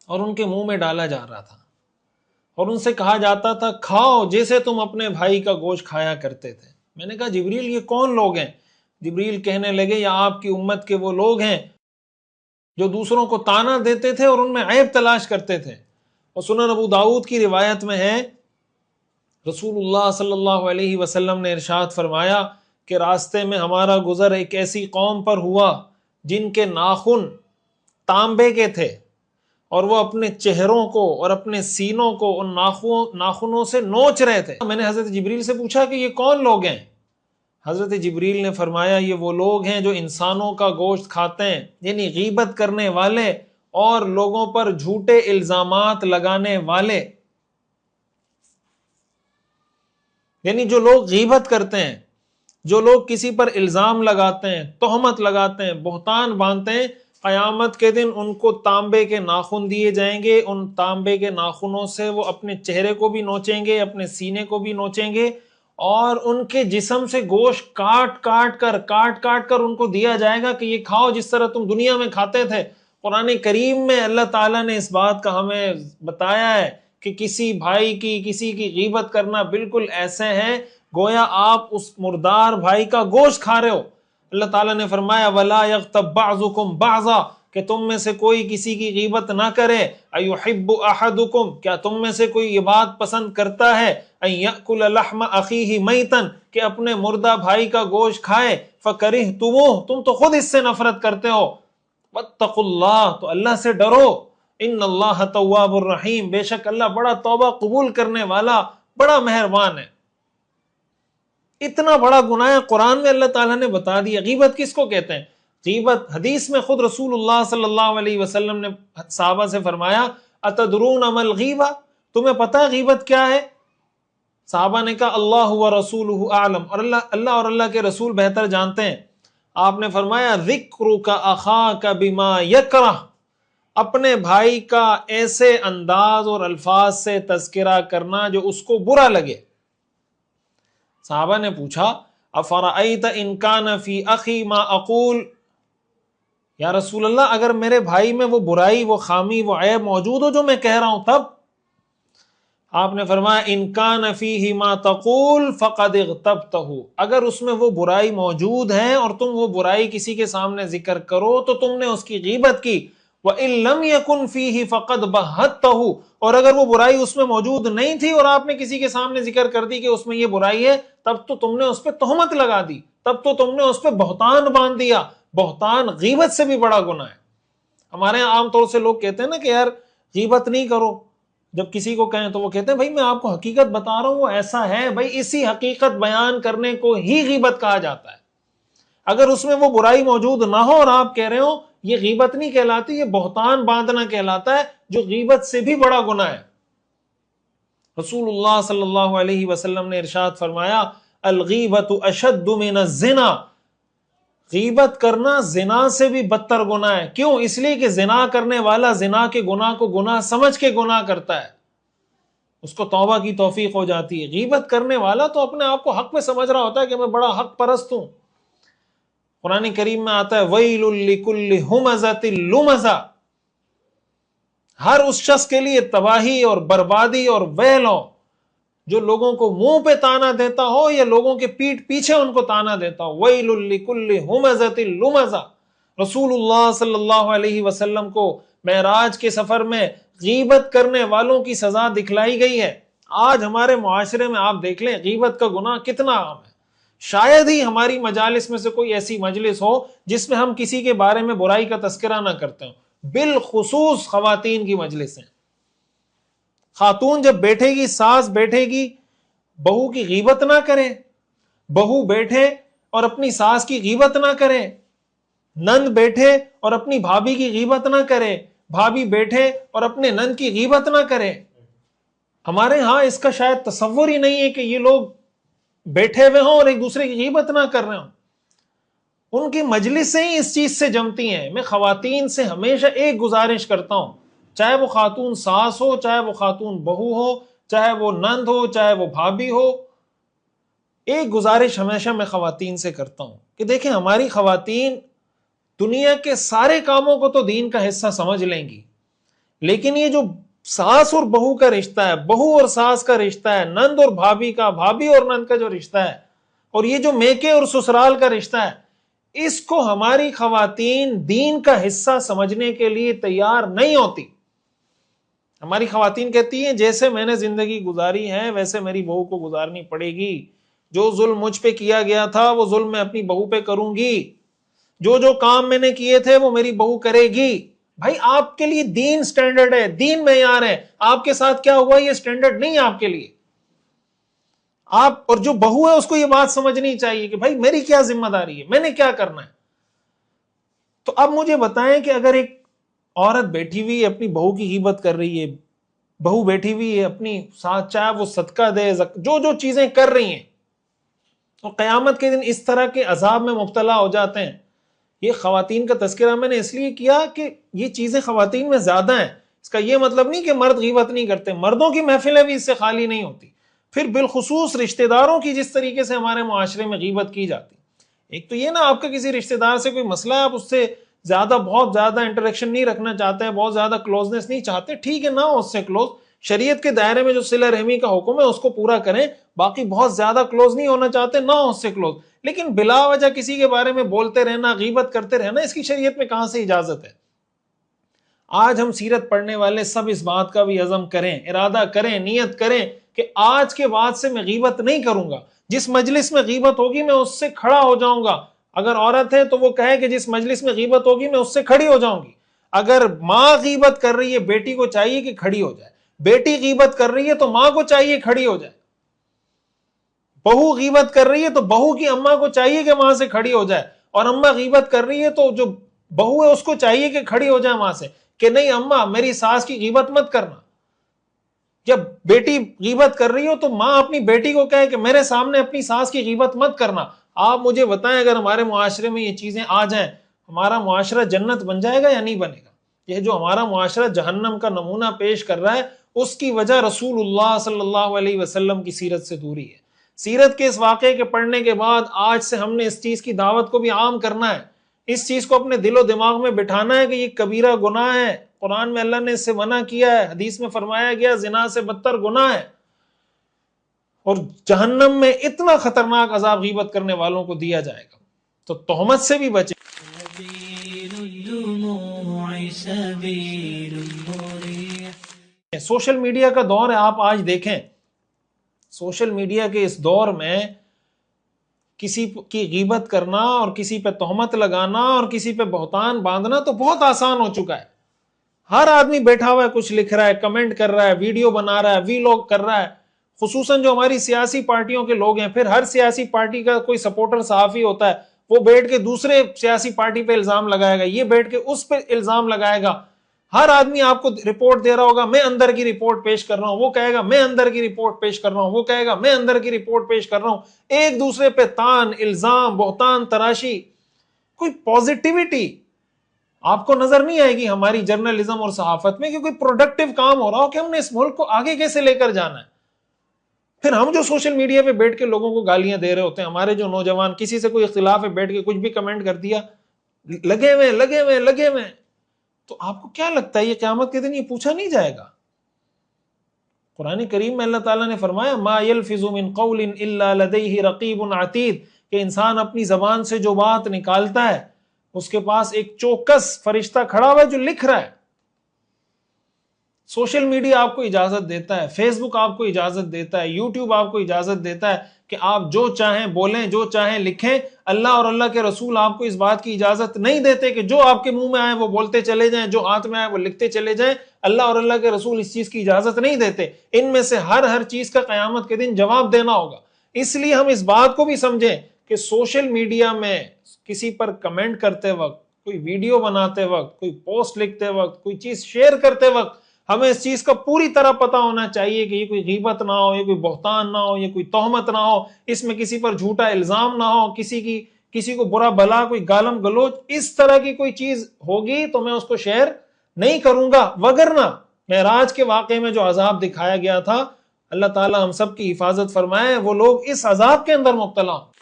اور ان کے منہ میں ڈالا جا رہا تھا، اور ان سے کہا جاتا تھا کھاؤ جیسے تم اپنے بھائی کا گوشت کھایا کرتے تھے۔ میں نے کہا جبریل یہ کون لوگ ہیں؟ جبریل کہنے لگے یہ آپ کی امت کے وہ لوگ ہیں جو دوسروں کو طعنہ دیتے تھے اور ان میں عیب تلاش کرتے تھے۔ اور سنن ابو داؤد کی روایت میں ہے رسول اللہ صلی اللہ علیہ وسلم نے ارشاد فرمایا کہ راستے میں ہمارا گزر ایک ایسی قوم پر ہوا جن کے ناخن تانبے کے تھے اور وہ اپنے چہروں کو اور اپنے سینوں کو ان ناخنوں سے نوچ رہے تھے۔ میں نے حضرت جبریل سے پوچھا کہ یہ کون لوگ ہیں؟ حضرت جبریل نے فرمایا یہ وہ لوگ ہیں جو انسانوں کا گوشت کھاتے ہیں، یعنی غیبت کرنے والے اور لوگوں پر جھوٹے الزامات لگانے والے، یعنی جو لوگ غیبت کرتے ہیں، جو لوگ کسی پر الزام لگاتے ہیں، تہمت لگاتے ہیں، بہتان باندھتے ہیں، قیامت کے دن ان کو تانبے کے ناخن دیے جائیں گے، ان تانبے کے ناخنوں سے وہ اپنے چہرے کو بھی نوچیں گے، اپنے سینے کو بھی نوچیں گے، اور ان کے جسم سے گوشت کاٹ کاٹ کر ان کو دیا جائے گا کہ یہ کھاؤ جس طرح تم دنیا میں کھاتے تھے۔ قرآن کریم میں اللہ تعالیٰ نے اس بات کا ہمیں بتایا ہے کہ کسی بھائی کی، کسی کی غیبت کرنا بالکل ایسے ہے گویا آپ اس مردار بھائی کا گوشت کھا رہے ہو۔ اللہ تعالیٰ نے فرمایا وَلَا يَغْتَبْ بَعْضُكُمْ بَعْضًا، کہ تم میں سے کوئی کسی کی غیبت نہ کرے۔ أَيُحِبُّ أَحَدُكُمْ، کیا تم میں سے کوئی یہ بات پسند کرتا ہے أَن يَأْكُلَ لَحْمَ أَخِيهِ مَيْتًا، کہ اپنے مردہ بھائی کا گوشت کھائے، فَكَرِهْتُمُوهُ، تم تو خود اس سے نفرت کرتے ہو۔ وَاتَّقُوا اللَّهَ، تو اللہ سے ڈرو، إِنَّ اللَّهَ تَوَّابٌ رَحِيمٌ، بے شک اللہ بڑا توبہ قبول کرنے والا، بڑا مہربان ہے۔ اتنا بڑا گناہ ہے، قرآن میں اللہ تعالیٰ نے بتا دیا۔ غیبت کس کو کہتے ہیں؟ غیبت، حدیث میں خود رسول اللہ صلی اللہ علیہ وسلم نے صحابہ سے فرمایا اتدرون ما الغیبہ، تمہیں پتہ ہے غیبت کیا ہے؟ صحابہ نے کہا اللہ ورسولہ اعلم، اور اللہ اور اللہ کے رسول بہتر جانتے ہیں۔ آپ نے فرمایا ذکرک اخاک بما یکرہ، اپنے بھائی کا ایسے انداز اور الفاظ سے تذکرہ کرنا جو اس کو برا لگے۔ صحابہ نے پوچھا افرأیت ان کان فی اخی ما اقول، یا رسول اللہ اگر میرے بھائی میں وہ برائی، وہ خامی، وہ عیب موجود ہو جو میں کہہ رہا ہوں تب؟ آپ نے فرمایا ان کان فیہ ما تقول فقد اغتبتہ، اگر اس میں وہ برائی موجود ہے اور تم وہ برائی کسی کے سامنے ذکر کرو تو تم نے اس کی غیبت کی۔ وَإِن لَمْ يَكُنْ فِيهِ فَقَدْ بَهَّتَّهُ، اور اگر وہ برائی اس میں موجود نہیں تھی اور آپ نے کسی کے سامنے ذکر کر دی کہ اس میں یہ برائی ہے، تب تو تم نے اس پہ تہمت لگا دی، تب تو تم نے اس پہ بہتان باندھ دیا۔ بہتان غیبت سے بھی بڑا گناہ ہے۔ ہمارے یہاں عام طور سے لوگ کہتے ہیں نا کہ یار غیبت نہیں کرو، جب کسی کو کہیں تو وہ کہتے ہیں بھائی میں آپ کو حقیقت بتا رہا ہوں وہ ایسا ہے، بھائی اسی حقیقت بیان کرنے کو ہی غیبت کہا جاتا ہے۔ اگر اس میں وہ برائی موجود نہ ہو اور آپ کہہ رہے ہو، یہ غیبت نہیں کہلاتی، یہ بہتان باندھنا کہلاتا ہے، جو غیبت سے بھی بڑا گناہ ہے۔ رسول اللہ صلی اللہ علیہ وسلم نے ارشاد فرمایا الغیبت اشد من الزنا، غیبت کرنا زنا سے بھی بدتر گناہ ہے۔ کیوں؟ اس لیے کہ زنا کرنے والا زنا کے گناہ کو گناہ سمجھ کے گناہ کرتا ہے، اس کو توبہ کی توفیق ہو جاتی ہے۔ غیبت کرنے والا تو اپنے آپ کو حق میں سمجھ رہا ہوتا ہے کہ میں بڑا حق پرست ہوں۔ قرآن کریم میں آتا ہے وَيْلٌ لِكُلِّ هُمَزَةٍ لُمَزَةٍ، ہر اس شخص کے لیے تباہی اور بربادی اور ویل ہو جو لوگوں کو منہ پہ تانا دیتا ہو یا لوگوں کے پیٹھ پیچھے ان کو تانا دیتا ہو۔ وَيْلٌ لِكُلِّ هُمَزَةٍ لُمَزَةٍ، رسول اللہ صلی اللہ علیہ وسلم کو معراج کے سفر میں غیبت کرنے والوں کی سزا دکھلائی گئی ہے۔ آج ہمارے معاشرے میں آپ دیکھ لیں غیبت کا گناہ کتنا عام ہے۔ شاید ہی ہماری مجالس میں سے کوئی ایسی مجلس ہو جس میں ہم کسی کے بارے میں برائی کا تذکرہ نہ کرتے ہوں، بالخصوص خواتین کی مجلسیں۔ خاتون جب بیٹھے گی، ساس بیٹھے گی، بہو کی غیبت نہ کرے، بہو بیٹھے اور اپنی ساس کی غیبت نہ کرے، نند بیٹھے اور اپنی بھابھی کی غیبت نہ کرے، بھابھی بیٹھے اور اپنے نند کی غیبت نہ کرے۔ ہمارے ہاں اس کا شاید تصور ہی نہیں ہے کہ یہ لوگ بیٹھے ہوئے ہوں اور ایک دوسرے کی غیبت نہ کر رہے ہوں۔ ان کی مجلسیں ہی اس چیز سے جمتی ہیں۔ میں خواتین سے ہمیشہ ایک گزارش کرتا ہوں، چاہے وہ خاتون ساس ہو، چاہے وہ خاتون بہو ہو، چاہے وہ نند ہو، چاہے وہ بھابھی ہو، ایک گزارش ہمیشہ میں خواتین سے کرتا ہوں کہ دیکھیں ہماری خواتین دنیا کے سارے کاموں کو تو دین کا حصہ سمجھ لیں گی، لیکن یہ جو ساس اور بہو کا رشتہ ہے، بہو اور ساس کا رشتہ ہے، نند اور بھابھی کا، بھابھی اور نند کا جو رشتہ ہے، اور یہ جو میکے اور سسرال کا رشتہ ہے، اس کو ہماری خواتین دین کا حصہ سمجھنے کے لیے تیار نہیں ہوتی۔ ہماری خواتین کہتی ہیں جیسے میں نے زندگی گزاری ہے ویسے میری بہو کو گزارنی پڑے گی، جو ظلم مجھ پہ کیا گیا تھا وہ ظلم میں اپنی بہو پہ کروں گی، جو کام میں نے کیے تھے وہ میری بہو کرے گی۔ بھائی آپ کے لیے دین سٹینڈرڈ ہے، دین معیار ہے، آپ کے ساتھ کیا ہوا یہ سٹینڈرڈ نہیں ہے آپ کے لیے۔ آپ اور جو بہو ہے اس کو یہ بات سمجھنی چاہیے کہ بھائی میری کیا ذمہ داری ہے، میں نے کیا کرنا ہے۔ تو اب مجھے بتائیں کہ اگر ایک عورت بیٹھی ہوئی ہے اپنی بہو کی غیبت کر رہی ہے، بہو بیٹھی ہوئی ہے اپنی ساتھ، چاہے وہ صدقہ دے، جو چیزیں کر رہی ہیں، اور قیامت کے دن اس طرح کے عذاب میں مبتلا ہو جاتے ہیں. یہ خواتین کا تذکرہ میں نے اس لیے کیا کہ یہ چیزیں خواتین میں زیادہ ہیں. اس کا یہ مطلب نہیں کہ مرد غیبت نہیں کرتے، مردوں کی محفلیں بھی اس سے خالی نہیں ہوتی. پھر بالخصوص رشتہ داروں کی جس طریقے سے ہمارے معاشرے میں غیبت کی جاتی. ایک تو یہ نا، آپ کا کسی رشتہ دار سے کوئی مسئلہ ہے، آپ اس سے بہت زیادہ انٹریکشن نہیں رکھنا چاہتے ہیں، بہت زیادہ کلوزنس نہیں چاہتے، ٹھیک ہے نہ ہو اس سے کلوز. شریعت کے دائرے میں جو صلہ رحمی کا حکم ہے اس کو پورا کریں. باقی بہت زیادہ کلوز نہیں ہونا چاہتے، نہ ہو اس سے کلوز. لیکن بلا وجہ کسی کے بارے میں بولتے رہنا، غیبت کرتے رہنا، اس کی شریعت میں کہاں سے اجازت ہے؟ آج ہم سیرت پڑھنے والے سب اس بات کا بھی عزم کریں، ارادہ کریں، نیت کریں کہ آج کے بعد سے میں غیبت نہیں کروں گا. جس مجلس میں غیبت ہوگی میں اس سے کھڑا ہو جاؤں گا. اگر عورت ہے تو وہ کہے کہ جس مجلس میں غیبت ہوگی میں اس سے کھڑی ہو جاؤں گی. اگر ماں غیبت کر رہی ہے، بیٹی کو چاہیے کہ کھڑی ہو جائے. بیٹی غیبت کر رہی ہے تو ماں کو چاہیے کھڑی ہو جائے. بہو غیبت کر رہی ہے تو بہو کی اماں کو چاہیے کہ وہاں سے کھڑی ہو جائے. اور اماں غیبت کر رہی ہے تو جو بہو ہے اس کو چاہیے کہ کھڑی ہو جائے وہاں سے، کہ نہیں اماں میری ساس کی غیبت مت کرنا. جب بیٹی غیبت کر رہی ہو تو ماں اپنی بیٹی کو کہے کہ میرے سامنے اپنی ساس کی غیبت مت کرنا. آپ مجھے بتائیں اگر ہمارے معاشرے میں یہ چیزیں آ جائیں، ہمارا معاشرہ جنت بن جائے گا یا نہیں بنے گا؟ یہ جو ہمارا معاشرہ جہنم کا نمونہ پیش کر رہا ہے، اس کی وجہ رسول اللہ صلی اللہ علیہ وسلم کی سیرت سے دوری ہے. سیرت کے اس واقعے کے پڑھنے کے بعد آج سے ہم نے اس چیز کی دعوت کو بھی عام کرنا ہے. اس چیز کو اپنے دل و دماغ میں بٹھانا ہے کہ یہ کبیرہ گناہ ہے. قرآن میں اللہ نے اس سے منع کیا ہے، حدیث میں فرمایا گیا زنا سے بدتر گناہ ہے. اور جہنم میں اتنا خطرناک عذاب غیبت کرنے والوں کو دیا جائے گا. تو تہمت سے بھی بچیں. سوشل میڈیا کا دور ہے. آپ آج دیکھیں سوشل میڈیا کے اس دور میں کسی کی غیبت کرنا اور کسی پہ تہمت لگانا اور کسی پہ بہتان باندھنا تو بہت آسان ہو چکا ہے. ہر آدمی بیٹھا ہوا ہے، کچھ لکھ رہا ہے، کمنٹ کر رہا ہے، ویڈیو بنا رہا ہے، وی لاگ کر رہا ہے. خصوصاً جو ہماری سیاسی پارٹیوں کے لوگ ہیں، پھر ہر سیاسی پارٹی کا کوئی سپورٹر صحافی ہوتا ہے، وہ بیٹھ کے دوسرے سیاسی پارٹی پہ الزام لگائے گا، یہ بیٹھ کے اس پہ الزام لگائے گا. ہر آدمی آپ کو رپورٹ دے رہا ہوگا، میں اندر کی رپورٹ پیش کر رہا ہوں، وہ کہے گا میں اندر کی رپورٹ پیش کر رہا ہوں، وہ کہے گا میں اندر کی رپورٹ پیش کر رہا ہوں. ایک دوسرے پہ تان، الزام، بہتان تراشی. کوئی پازیٹیوٹی آپ کو نظر نہیں آئے گی ہماری جرنلزم اور صحافت میں کہ کوئی پروڈکٹیو کام ہو رہا ہو کہ ہم نے اس ملک کو آگے کیسے لے کر جانا ہے. پھر ہم جو سوشل میڈیا پہ بیٹھ کے لوگوں کو گالیاں دے رہے ہوتے ہیں، ہمارے جو نوجوان کسی سے کوئی اختلاف ہے بیٹھ کے کچھ بھی کمنٹ کر دیا، لگے ہوئے. تو آپ کو کیا لگتا ہے یہ قیامت کے دن یہ پوچھا نہیں جائے گا؟ قرآن کریم میں اللہ تعالیٰ نے فرمایا ما یلفظ من قول الا لدیہ رقیب عتید، کہ انسان اپنی زبان سے جو بات نکالتا ہے اس کے پاس ایک چوکس فرشتہ کھڑا ہوا ہے جو لکھ رہا ہے. سوشل میڈیا آپ کو اجازت دیتا ہے، فیس بک آپ کو اجازت دیتا ہے، یوٹیوب آپ کو اجازت دیتا ہے کہ آپ جو چاہیں بولیں، جو چاہیں لکھیں. اللہ اور اللہ کے رسول آپ کو اس بات کی اجازت نہیں دیتے کہ جو آپ کے منہ میں آئے وہ بولتے چلے جائیں، جو ہاتھ میں آئے وہ لکھتے چلے جائیں. اللہ اور اللہ کے رسول اس چیز کی اجازت نہیں دیتے. ان میں سے ہر چیز کا قیامت کے دن جواب دینا ہوگا. اس لیے ہم اس بات کو بھی سمجھیں کہ سوشل میڈیا میں کسی پر کمنٹ کرتے وقت، کوئی ویڈیو بناتے وقت، کوئی پوسٹ لکھتے وقت، کوئی چیز شیئر کرتے وقت ہمیں اس چیز کا پوری طرح پتا ہونا چاہیے کہ یہ کوئی غیبت نہ ہو، یہ کوئی بہتان نہ ہو، یہ کوئی تہمت نہ ہو، اس میں کسی پر جھوٹا الزام نہ ہو، کسی کو برا بلا، کوئی گالم گلوچ، اس طرح کی کوئی چیز ہوگی تو میں اس کو شیئر نہیں کروں گا. وگرنہ معراج کے واقعے میں جو عذاب دکھایا گیا تھا، اللہ تعالی ہم سب کی حفاظت فرمائے، وہ لوگ اس عذاب کے اندر مبتلا ہوں.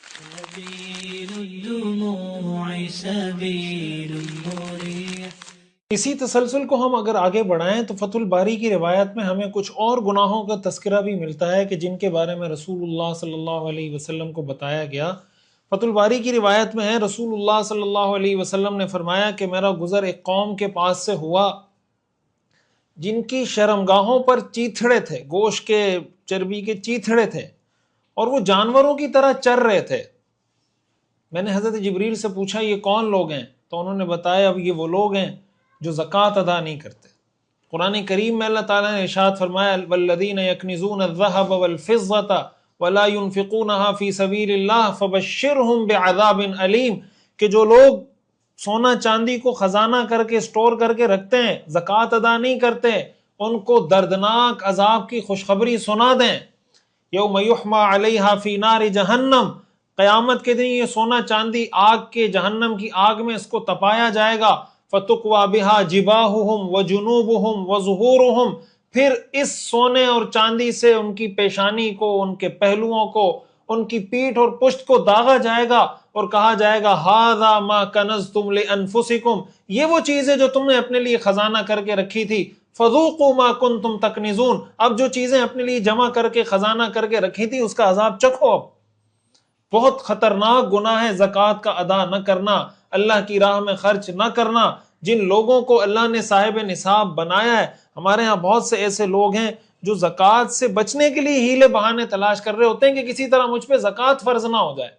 اسی تسلسل کو ہم اگر آگے بڑھائیں تو فتح الباری کی روایت میں ہمیں کچھ اور گناہوں کا تذکرہ بھی ملتا ہے کہ جن کے بارے میں رسول اللہ صلی اللہ علیہ وسلم کو بتایا گیا. فتح الباری کی روایت میں ہے رسول اللہ صلی اللہ علیہ وسلم نے فرمایا کہ میرا گزر ایک قوم کے پاس سے ہوا جن کی شرمگاہوں پر چیتھڑے تھے، گوشت کے، چربی کے چیتھڑے تھے، اور وہ جانوروں کی طرح چر رہے تھے. میں نے حضرت جبریل سے پوچھا یہ کون لوگ ہیں؟ تو انہوں نے بتایا اب یہ وہ لوگ ہیں جو زکوٰۃ ادا نہیں کرتے. قرآن کریم میں اللہ تعالیٰ نے ارشاد فرمایا والذین یکنزون الذهب والفضة ولا ينفقونها في سبیل اللہ فبشرهم بعذاب علیم، کہ جو لوگ سونا چاندی کو خزانہ کر کے اسٹور کر کے رکھتے ہیں، زکوٰۃ ادا نہیں کرتے، ان کو دردناک عذاب کی خوشخبری سنا دیں. یوم یحمى علیہا فی نار جہنم، قیامت کے دن یہ سونا چاندی آگ کے جہنم کی آگ میں اس کو تپایا جائے گا. فَتُقْوَى بِهَا جِبَاهُهُمْ وَجُنُوبُهُمْ وَظُهُورُهُمْ، پھر اس سونے اور چاندی سے ان کی پیشانی کو، ان کے پہلوؤں کو، ان کی پیٹھ اور پشت کو داغا جائے گا اور کہا جائے گا ہَذَا مَا كَنَزْتُمْ لِأَنفُسِكُمْ، یہ وہ چیزیں جو تم نے اپنے لیے خزانہ کر کے رکھی تھی. فَذُوقُوا مَا كُنْتُمْ تَكْنِزُونَ، اب جو چیزیں اپنے لیے جمع کر کے خزانہ کر کے رکھی تھی اس کا عذاب چکھو. اب بہت خطرناک گناہ ہے زکوٰۃ کا ادا نہ کرنا، اللہ کی راہ میں خرچ نہ کرنا. جن لوگوں کو اللہ نے صاحب نصاب بنایا ہے، ہمارے ہاں بہت سے ایسے لوگ ہیں جو زکوٰۃ سے بچنے کے لیے ہیلے بہانے تلاش کر رہے ہوتے ہیں کہ کسی طرح مجھ پہ زکوٰۃ فرض نہ ہو جائے.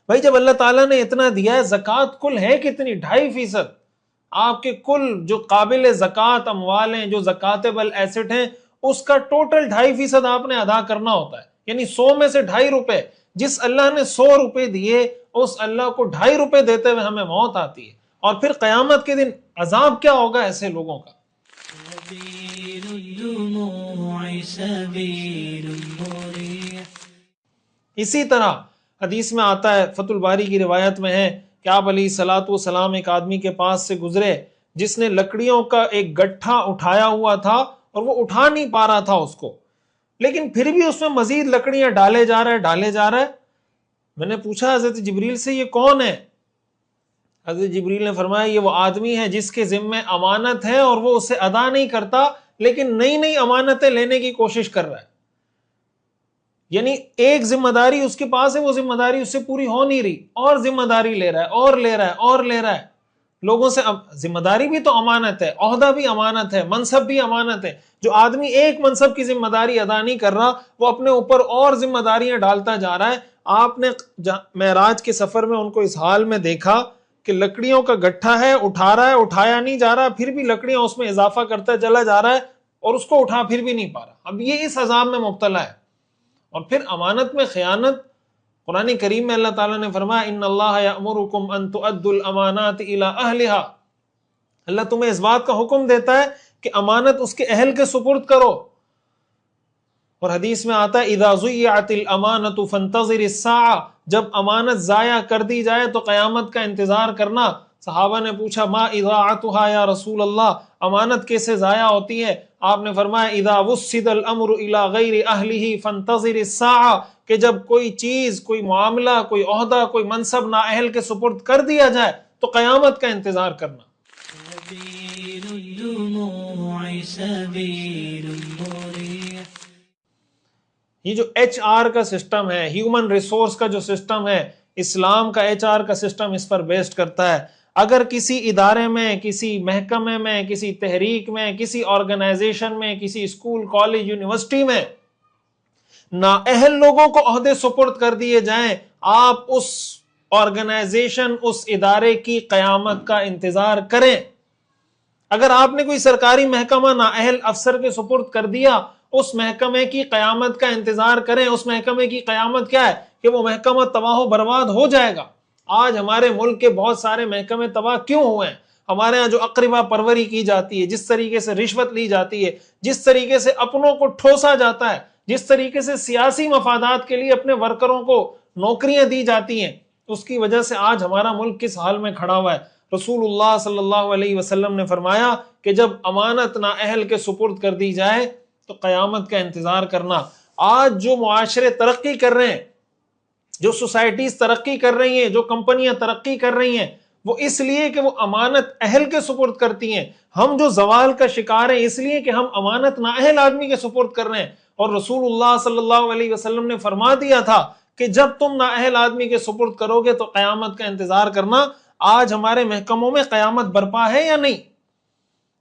بھائی جب اللہ تعالیٰ نے اتنا دیا ہے، زکوٰۃ کل ہے کتنی؟ 2.5%. آپ کے کل جو قابل زکوٰۃ اموال ہیں، جو زکوٰۃیبل ایسٹ ہیں، اس کا ٹوٹل 2.5% آپ نے ادا کرنا ہوتا ہے. یعنی 100 میں سے 2.5 روپے. جس اللہ نے 100 روپے دیے، اس اللہ کو 2.5 روپے دیتے ہوئے ہمیں موت آتی ہے. اور پھر قیامت کے دن عذاب کیا ہوگا ایسے لوگوں کا. اسی طرح حدیث میں آتا ہے، فتح الباری کی روایت میں ہے کہ آپ علیہ الصلوۃ والسلام ایک آدمی کے پاس سے گزرے جس نے لکڑیوں کا ایک گٹھا اٹھایا ہوا تھا اور وہ اٹھا نہیں پا رہا تھا اس کو، لیکن پھر بھی اس میں مزید لکڑیاں ڈالے جا رہا ہے. میں نے پوچھا حضرت جبریل سے یہ کون ہے؟ حضرت جبریل نے فرمایا یہ وہ آدمی ہے جس کے ذمے امانت ہے اور وہ اسے ادا نہیں کرتا، لیکن نئی نئی امانتیں لینے کی کوشش کر رہا ہے. یعنی ایک ذمہ داری اس کے پاس ہے، وہ ذمہ داری اس سے پوری ہو نہیں رہی، اور ذمہ داری لے رہا ہے اور لے رہا ہے اور لے رہا ہے لوگوں سے. ذمہ داری بھی تو امانت ہے، عہدہ بھی امانت ہے، منصب بھی امانت ہے. جو آدمی ایک منصب کی ذمہ داری ادا نہیں کر رہا، وہ اپنے اوپر اور ذمہ داریاں ڈالتا جا رہا ہے. آپ نے معراج کے سفر میں ان کو اس حال میں دیکھا کہ لکڑیوں کا گٹھا ہے، اٹھا رہا ہے، اٹھایا نہیں جا رہا، پھر بھی لکڑیاں اس میں اضافہ کرتا چلا جا رہا ہے اور اس کو اٹھا پھر بھی نہیں پا رہا. اب یہ اس عذاب میں مبتلا ہے. اور پھر امانت میں خیانت. قرآن کریم میں اللہ تعالیٰ نے فرمایا ان اللہ یأمرکم ان تؤدوا الامانات الی اہلہا، اللہ تمہیں اس بات کا حکم دیتا ہے کہ امانت اس کے اہل کے سپرد کرو. اور حدیث میں آتا ہے اذا ضیعت الامانۃ فانتظر الساعہ، جب امانت ضائع کر دی جائے تو قیامت کا انتظار کرنا. صحابہ نے پوچھا ما اضاعتها یا رسول اللہ، امانت کیسے ضائع ہوتی ہے؟ آپ نے فرمایا اذا وسد الامر الى غیر اہلہ فانتظر الساعہ، کہ جب کوئی چیز، کوئی معاملہ، کوئی عہدہ، کوئی منصب نااہل کے سپرد کر دیا جائے تو قیامت کا انتظار کرنا. یہ جو ایچ آر کا سسٹم ہے، ہیومن ریسورس کا جو سسٹم ہے، اسلام کا ایچ آر کا سسٹم اس پر بیسڈ کرتا ہے. اگر کسی ادارے میں، کسی محکمے میں، کسی تحریک میں، کسی آرگنائزیشن میں، کسی اسکول، کالج، یونیورسٹی میں نااہل لوگوں کو عہدے سپرد کر دیے جائیں، آپ اس آرگنائزیشن، اس ادارے کی قیامت کا انتظار کریں. اگر آپ نے کوئی سرکاری محکمہ نااہل افسر کے سپرد کر دیا، اس محکمے کی قیامت کا انتظار کریں. اس محکمے کی قیامت کیا ہے؟ کہ وہ محکمہ تباہ و برباد ہو جائے گا. آج ہمارے ملک کے بہت سارے محکمے تباہ کیوں ہوئے ہیں؟ ہمارے ہاں جو اقربا پروری کی جاتی ہے، جس طریقے سے رشوت لی جاتی ہے، جس طریقے سے اپنوں کو ٹھوسا جاتا ہے، جس طریقے سے سیاسی مفادات کے لیے اپنے ورکروں کو نوکریاں دی جاتی ہیں، اس کی وجہ سے آج ہمارا ملک کس حال میں کھڑا ہوا ہے. رسول اللہ صلی اللہ علیہ وسلم نے فرمایا کہ جب امانت نااہل کے سپرد کر دی جائے تو قیامت کا انتظار کرنا. آج جو معاشرے ترقی کر رہے ہیں، جو سوسائٹیز ترقی کر رہی ہیں، جو کمپنیاں ترقی کر رہی ہیں، وہ اس لیے کہ وہ امانت اہل کے سپرد کرتی ہیں. ہم جو زوال کا شکار ہیں اس لیے کہ ہم امانت نااہل آدمی کے سپرد کر رہے ہیں. اور رسول اللہ صلی اللہ علیہ وسلم نے فرما دیا تھا کہ جب تم نااہل آدمی کے سپرد کرو گے تو قیامت کا انتظار کرنا. آج ہمارے محکموں میں قیامت برپا ہے یا نہیں؟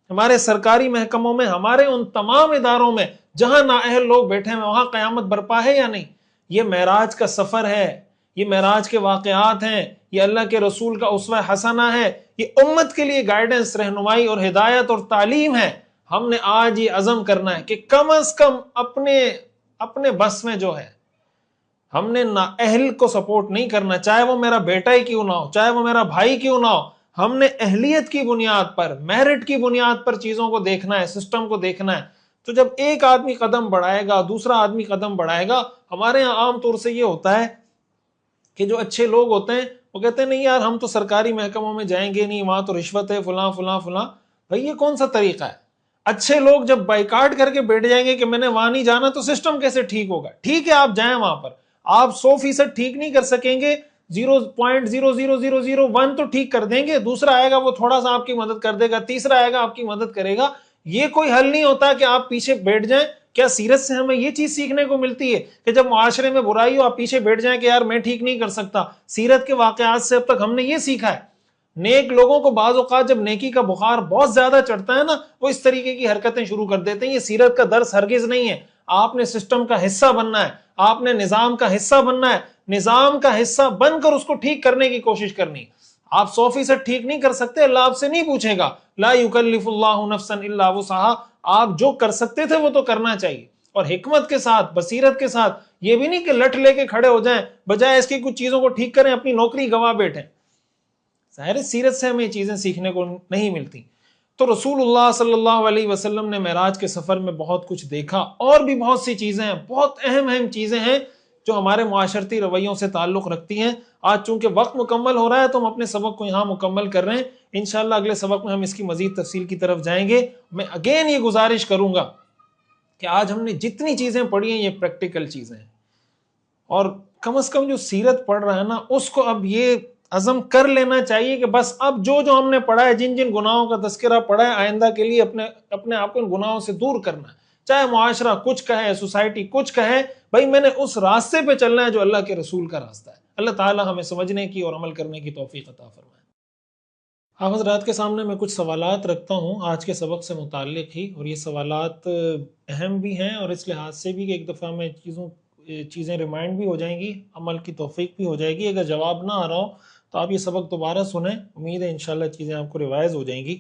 ہمارے سرکاری محکموں میں، ہمارے ان تمام اداروں میں جہاں نااہل لوگ بیٹھے ہیں وہاں قیامت برپا ہے یا نہیں؟ یہ معراج کا سفر ہے، یہ معراج کے واقعات ہیں، یہ اللہ کے رسول کا اسوہ حسنہ ہے، یہ امت کے لیے گائیڈنس، رہنمائی اور ہدایت اور تعلیم ہے. ہم نے آج یہ عزم کرنا ہے کہ کم از کم اپنے بس میں جو ہے ہم نے نااہل کو سپورٹ نہیں کرنا، چاہے وہ میرا بیٹا ہی کیوں نہ ہو، چاہے وہ میرا بھائی کیوں نہ ہو. ہم نے اہلیت کی بنیاد پر، میرٹ کی بنیاد پر چیزوں کو دیکھنا ہے، سسٹم کو دیکھنا ہے. تو جب ایک آدمی قدم بڑھائے گا، دوسرا آدمی قدم بڑھائے گا. ہمارے یہاں عام طور سے یہ ہوتا ہے کہ جو اچھے لوگ ہوتے ہیں وہ کہتے ہیں نہیں یار ہم تو سرکاری محکموں میں جائیں گے نہیں، وہاں تو رشوت ہے فلاں فلاں فلاں. بھائی یہ کون سا طریقہ ہے؟ اچھے لوگ جب بائیکاٹ کر کے بیٹھ جائیں گے کہ میں نے وہاں نہیں جانا، تو سسٹم کیسے ٹھیک ہوگا؟ ٹھیک ہے آپ جائیں وہاں پر، آپ 100% ٹھیک نہیں کر سکیں گے، 0.00001 تو ٹھیک کر دیں گے، دوسرا آئے گا وہ تھوڑا سا آپ کی مدد کر دے گا، تیسرا آئے گا آپ کی مدد کرے گا. یہ کوئی حل نہیں ہوتا کہ آپ پیچھے بیٹھ جائیں. کیا سیرت سے ہمیں یہ چیز سیکھنے کو ملتی ہے کہ جب معاشرے میں برائی ہو آپ پیچھے بیٹھ جائیں کہ یار میں ٹھیک نہیں کر سکتا؟ سیرت کے واقعات سے اب تک ہم نے یہ سیکھا ہے. نیک لوگوں کو بعض اوقات جب نیکی کا بخار بہت زیادہ چڑھتا ہے نا، وہ اس طریقے کی حرکتیں شروع کر دیتے ہیں. یہ سیرت کا درس ہرگز نہیں ہے. آپ نے سسٹم کا حصہ بننا ہے، آپ نے نظام کا حصہ بننا ہے، نظام کا حصہ بن کر اس کو ٹھیک کرنے کی کوشش کرنی. آپ 100% ٹھیک نہیں کر سکتے، اللہ آپ سے نہیں پوچھے گا. لا یکلف اللہ نفسا الا وسعہا. آپ جو کر سکتے تھے وہ تو کرنا چاہیے، اور حکمت کے ساتھ، بصیرت کے ساتھ. یہ بھی نہیں کہ لٹ لے کے کھڑے ہو جائیں، بجائے اس کی کچھ چیزوں کو ٹھیک کریں اپنی نوکری گوا بیٹھیں. ظاہر سیرت سے ہمیں یہ چیزیں سیکھنے کو نہیں ملتی. تو رسول اللہ صلی اللہ علیہ وسلم نے معراج کے سفر میں بہت کچھ دیکھا، اور بھی بہت سی چیزیں ہیں، بہت اہم اہم چیزیں ہیں جو ہمارے معاشرتی رویوں سے تعلق رکھتی ہیں. آج چونکہ وقت مکمل ہو رہا ہے تو ہم اپنے سبق کو یہاں مکمل کر رہے ہیں. انشاءاللہ اگلے سبق میں ہم اس کی مزید تفصیل کی طرف جائیں گے. میں اگین یہ گزارش کروں گا کہ آج ہم نے جتنی چیزیں پڑھی ہیں یہ پریکٹیکل چیزیں ہیں، اور کم از کم جو سیرت پڑھ رہا ہے نا اس کو اب یہ عزم کر لینا چاہیے کہ بس اب جو ہم نے پڑھا ہے، جن جن گناہوں کا تذکرہ پڑھا ہے، آئندہ کے لیے اپنے آپ کو ان گناہوں سے دور کرنا ہے. چاہے معاشرہ کچھ کہے، سوسائٹی کچھ کہے، بھائی میں نے اس راستے پہ چلنا ہے جو اللہ کے رسول کا راستہ ہے. اللہ تعالی ہمیں سمجھنے کی اور عمل کرنے کی توفیق عطا فرمائے. آپ حضرات کے سامنے میں کچھ سوالات رکھتا ہوں آج کے سبق سے متعلق ہی، اور یہ سوالات اہم بھی ہیں اور اس لحاظ سے بھی کہ ایک دفعہ میں چیزیں ریمائنڈ بھی ہو جائیں گی، عمل کی توفیق بھی ہو جائے گی. اگر جواب نہ آ رہا ہو تو آپ یہ سبق دوبارہ سنیں، امید ہے انشاءاللہ چیزیں آپ کو ریوائز ہو جائیں گی.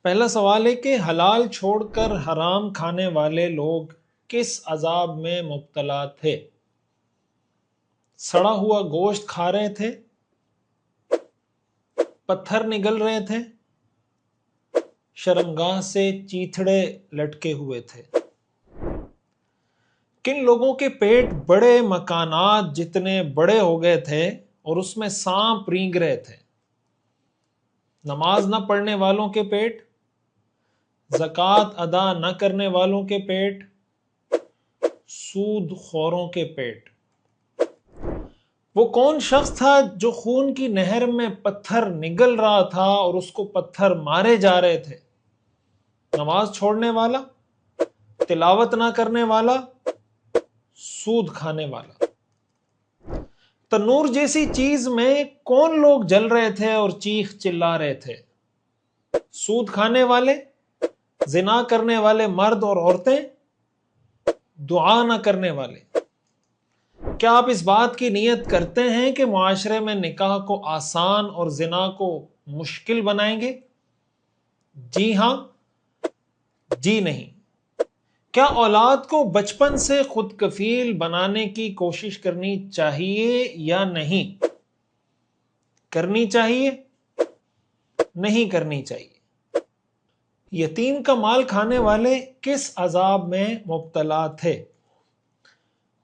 پہلا سوال ہے کہ حلال چھوڑ کر حرام کھانے والے لوگ کس عذاب میں مبتلا تھے؟ سڑا ہوا گوشت کھا رہے تھے، پتھر نگل رہے تھے، شرمگاہ سے چیتھڑے لٹکے ہوئے تھے. کن لوگوں کے پیٹ بڑے مکانات جتنے بڑے ہو گئے تھے اور اس میں سانپ رینگ رہے تھے؟ نماز نہ پڑھنے والوں کے پیٹ، زکوٰۃ ادا نہ کرنے والوں کے پیٹ، سود خوروں کے پیٹ. وہ کون شخص تھا جو خون کی نہر میں پتھر نگل رہا تھا اور اس کو پتھر مارے جا رہے تھے؟ نماز چھوڑنے والا، تلاوت نہ کرنے والا، سود کھانے والا. تنور جیسی چیز میں کون لوگ جل رہے تھے اور چیخ چلا رہے تھے؟ سود کھانے والے، زنا کرنے والے مرد اور عورتیں، دعا نہ کرنے والے. کیا آپ اس بات کی نیت کرتے ہیں کہ معاشرے میں نکاح کو آسان اور زنا کو مشکل بنائیں گے؟ جی ہاں، جی نہیں. کیا اولاد کو بچپن سے خود کفیل بنانے کی کوشش کرنی چاہیے یا نہیں؟ کرنی چاہیے، نہیں کرنی چاہیے. یتیم کا مال کھانے والے کس عذاب میں مبتلا تھے؟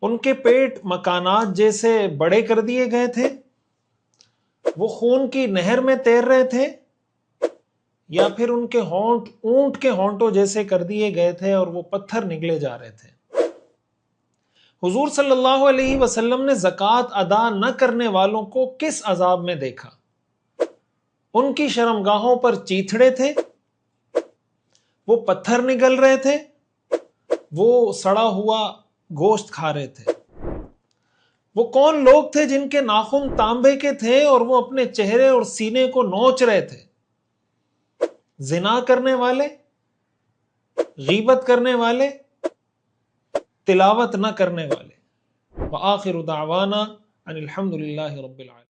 ان کے پیٹ مکانات جیسے بڑے کر دیے گئے تھے، وہ خون کی نہر میں تیر رہے تھے، یا پھر ان کے ہونٹ اونٹ کے ہونٹوں جیسے کر دیے گئے تھے اور وہ پتھر نگلے جا رہے تھے؟ حضور صلی اللہ علیہ وسلم نے زکوٰۃ ادا نہ کرنے والوں کو کس عذاب میں دیکھا؟ ان کی شرمگاہوں پر چیتھڑے تھے، وہ پتھر نگل رہے تھے، وہ سڑا ہوا گوشت کھا رہے تھے. وہ کون لوگ تھے جن کے ناخن تانبے کے تھے اور وہ اپنے چہرے اور سینے کو نوچ رہے تھے؟ زنا کرنے والے، غیبت کرنے والے، تلاوت نہ کرنے والے. وآخر دعوانا ان الحمد للہ رب العالمین.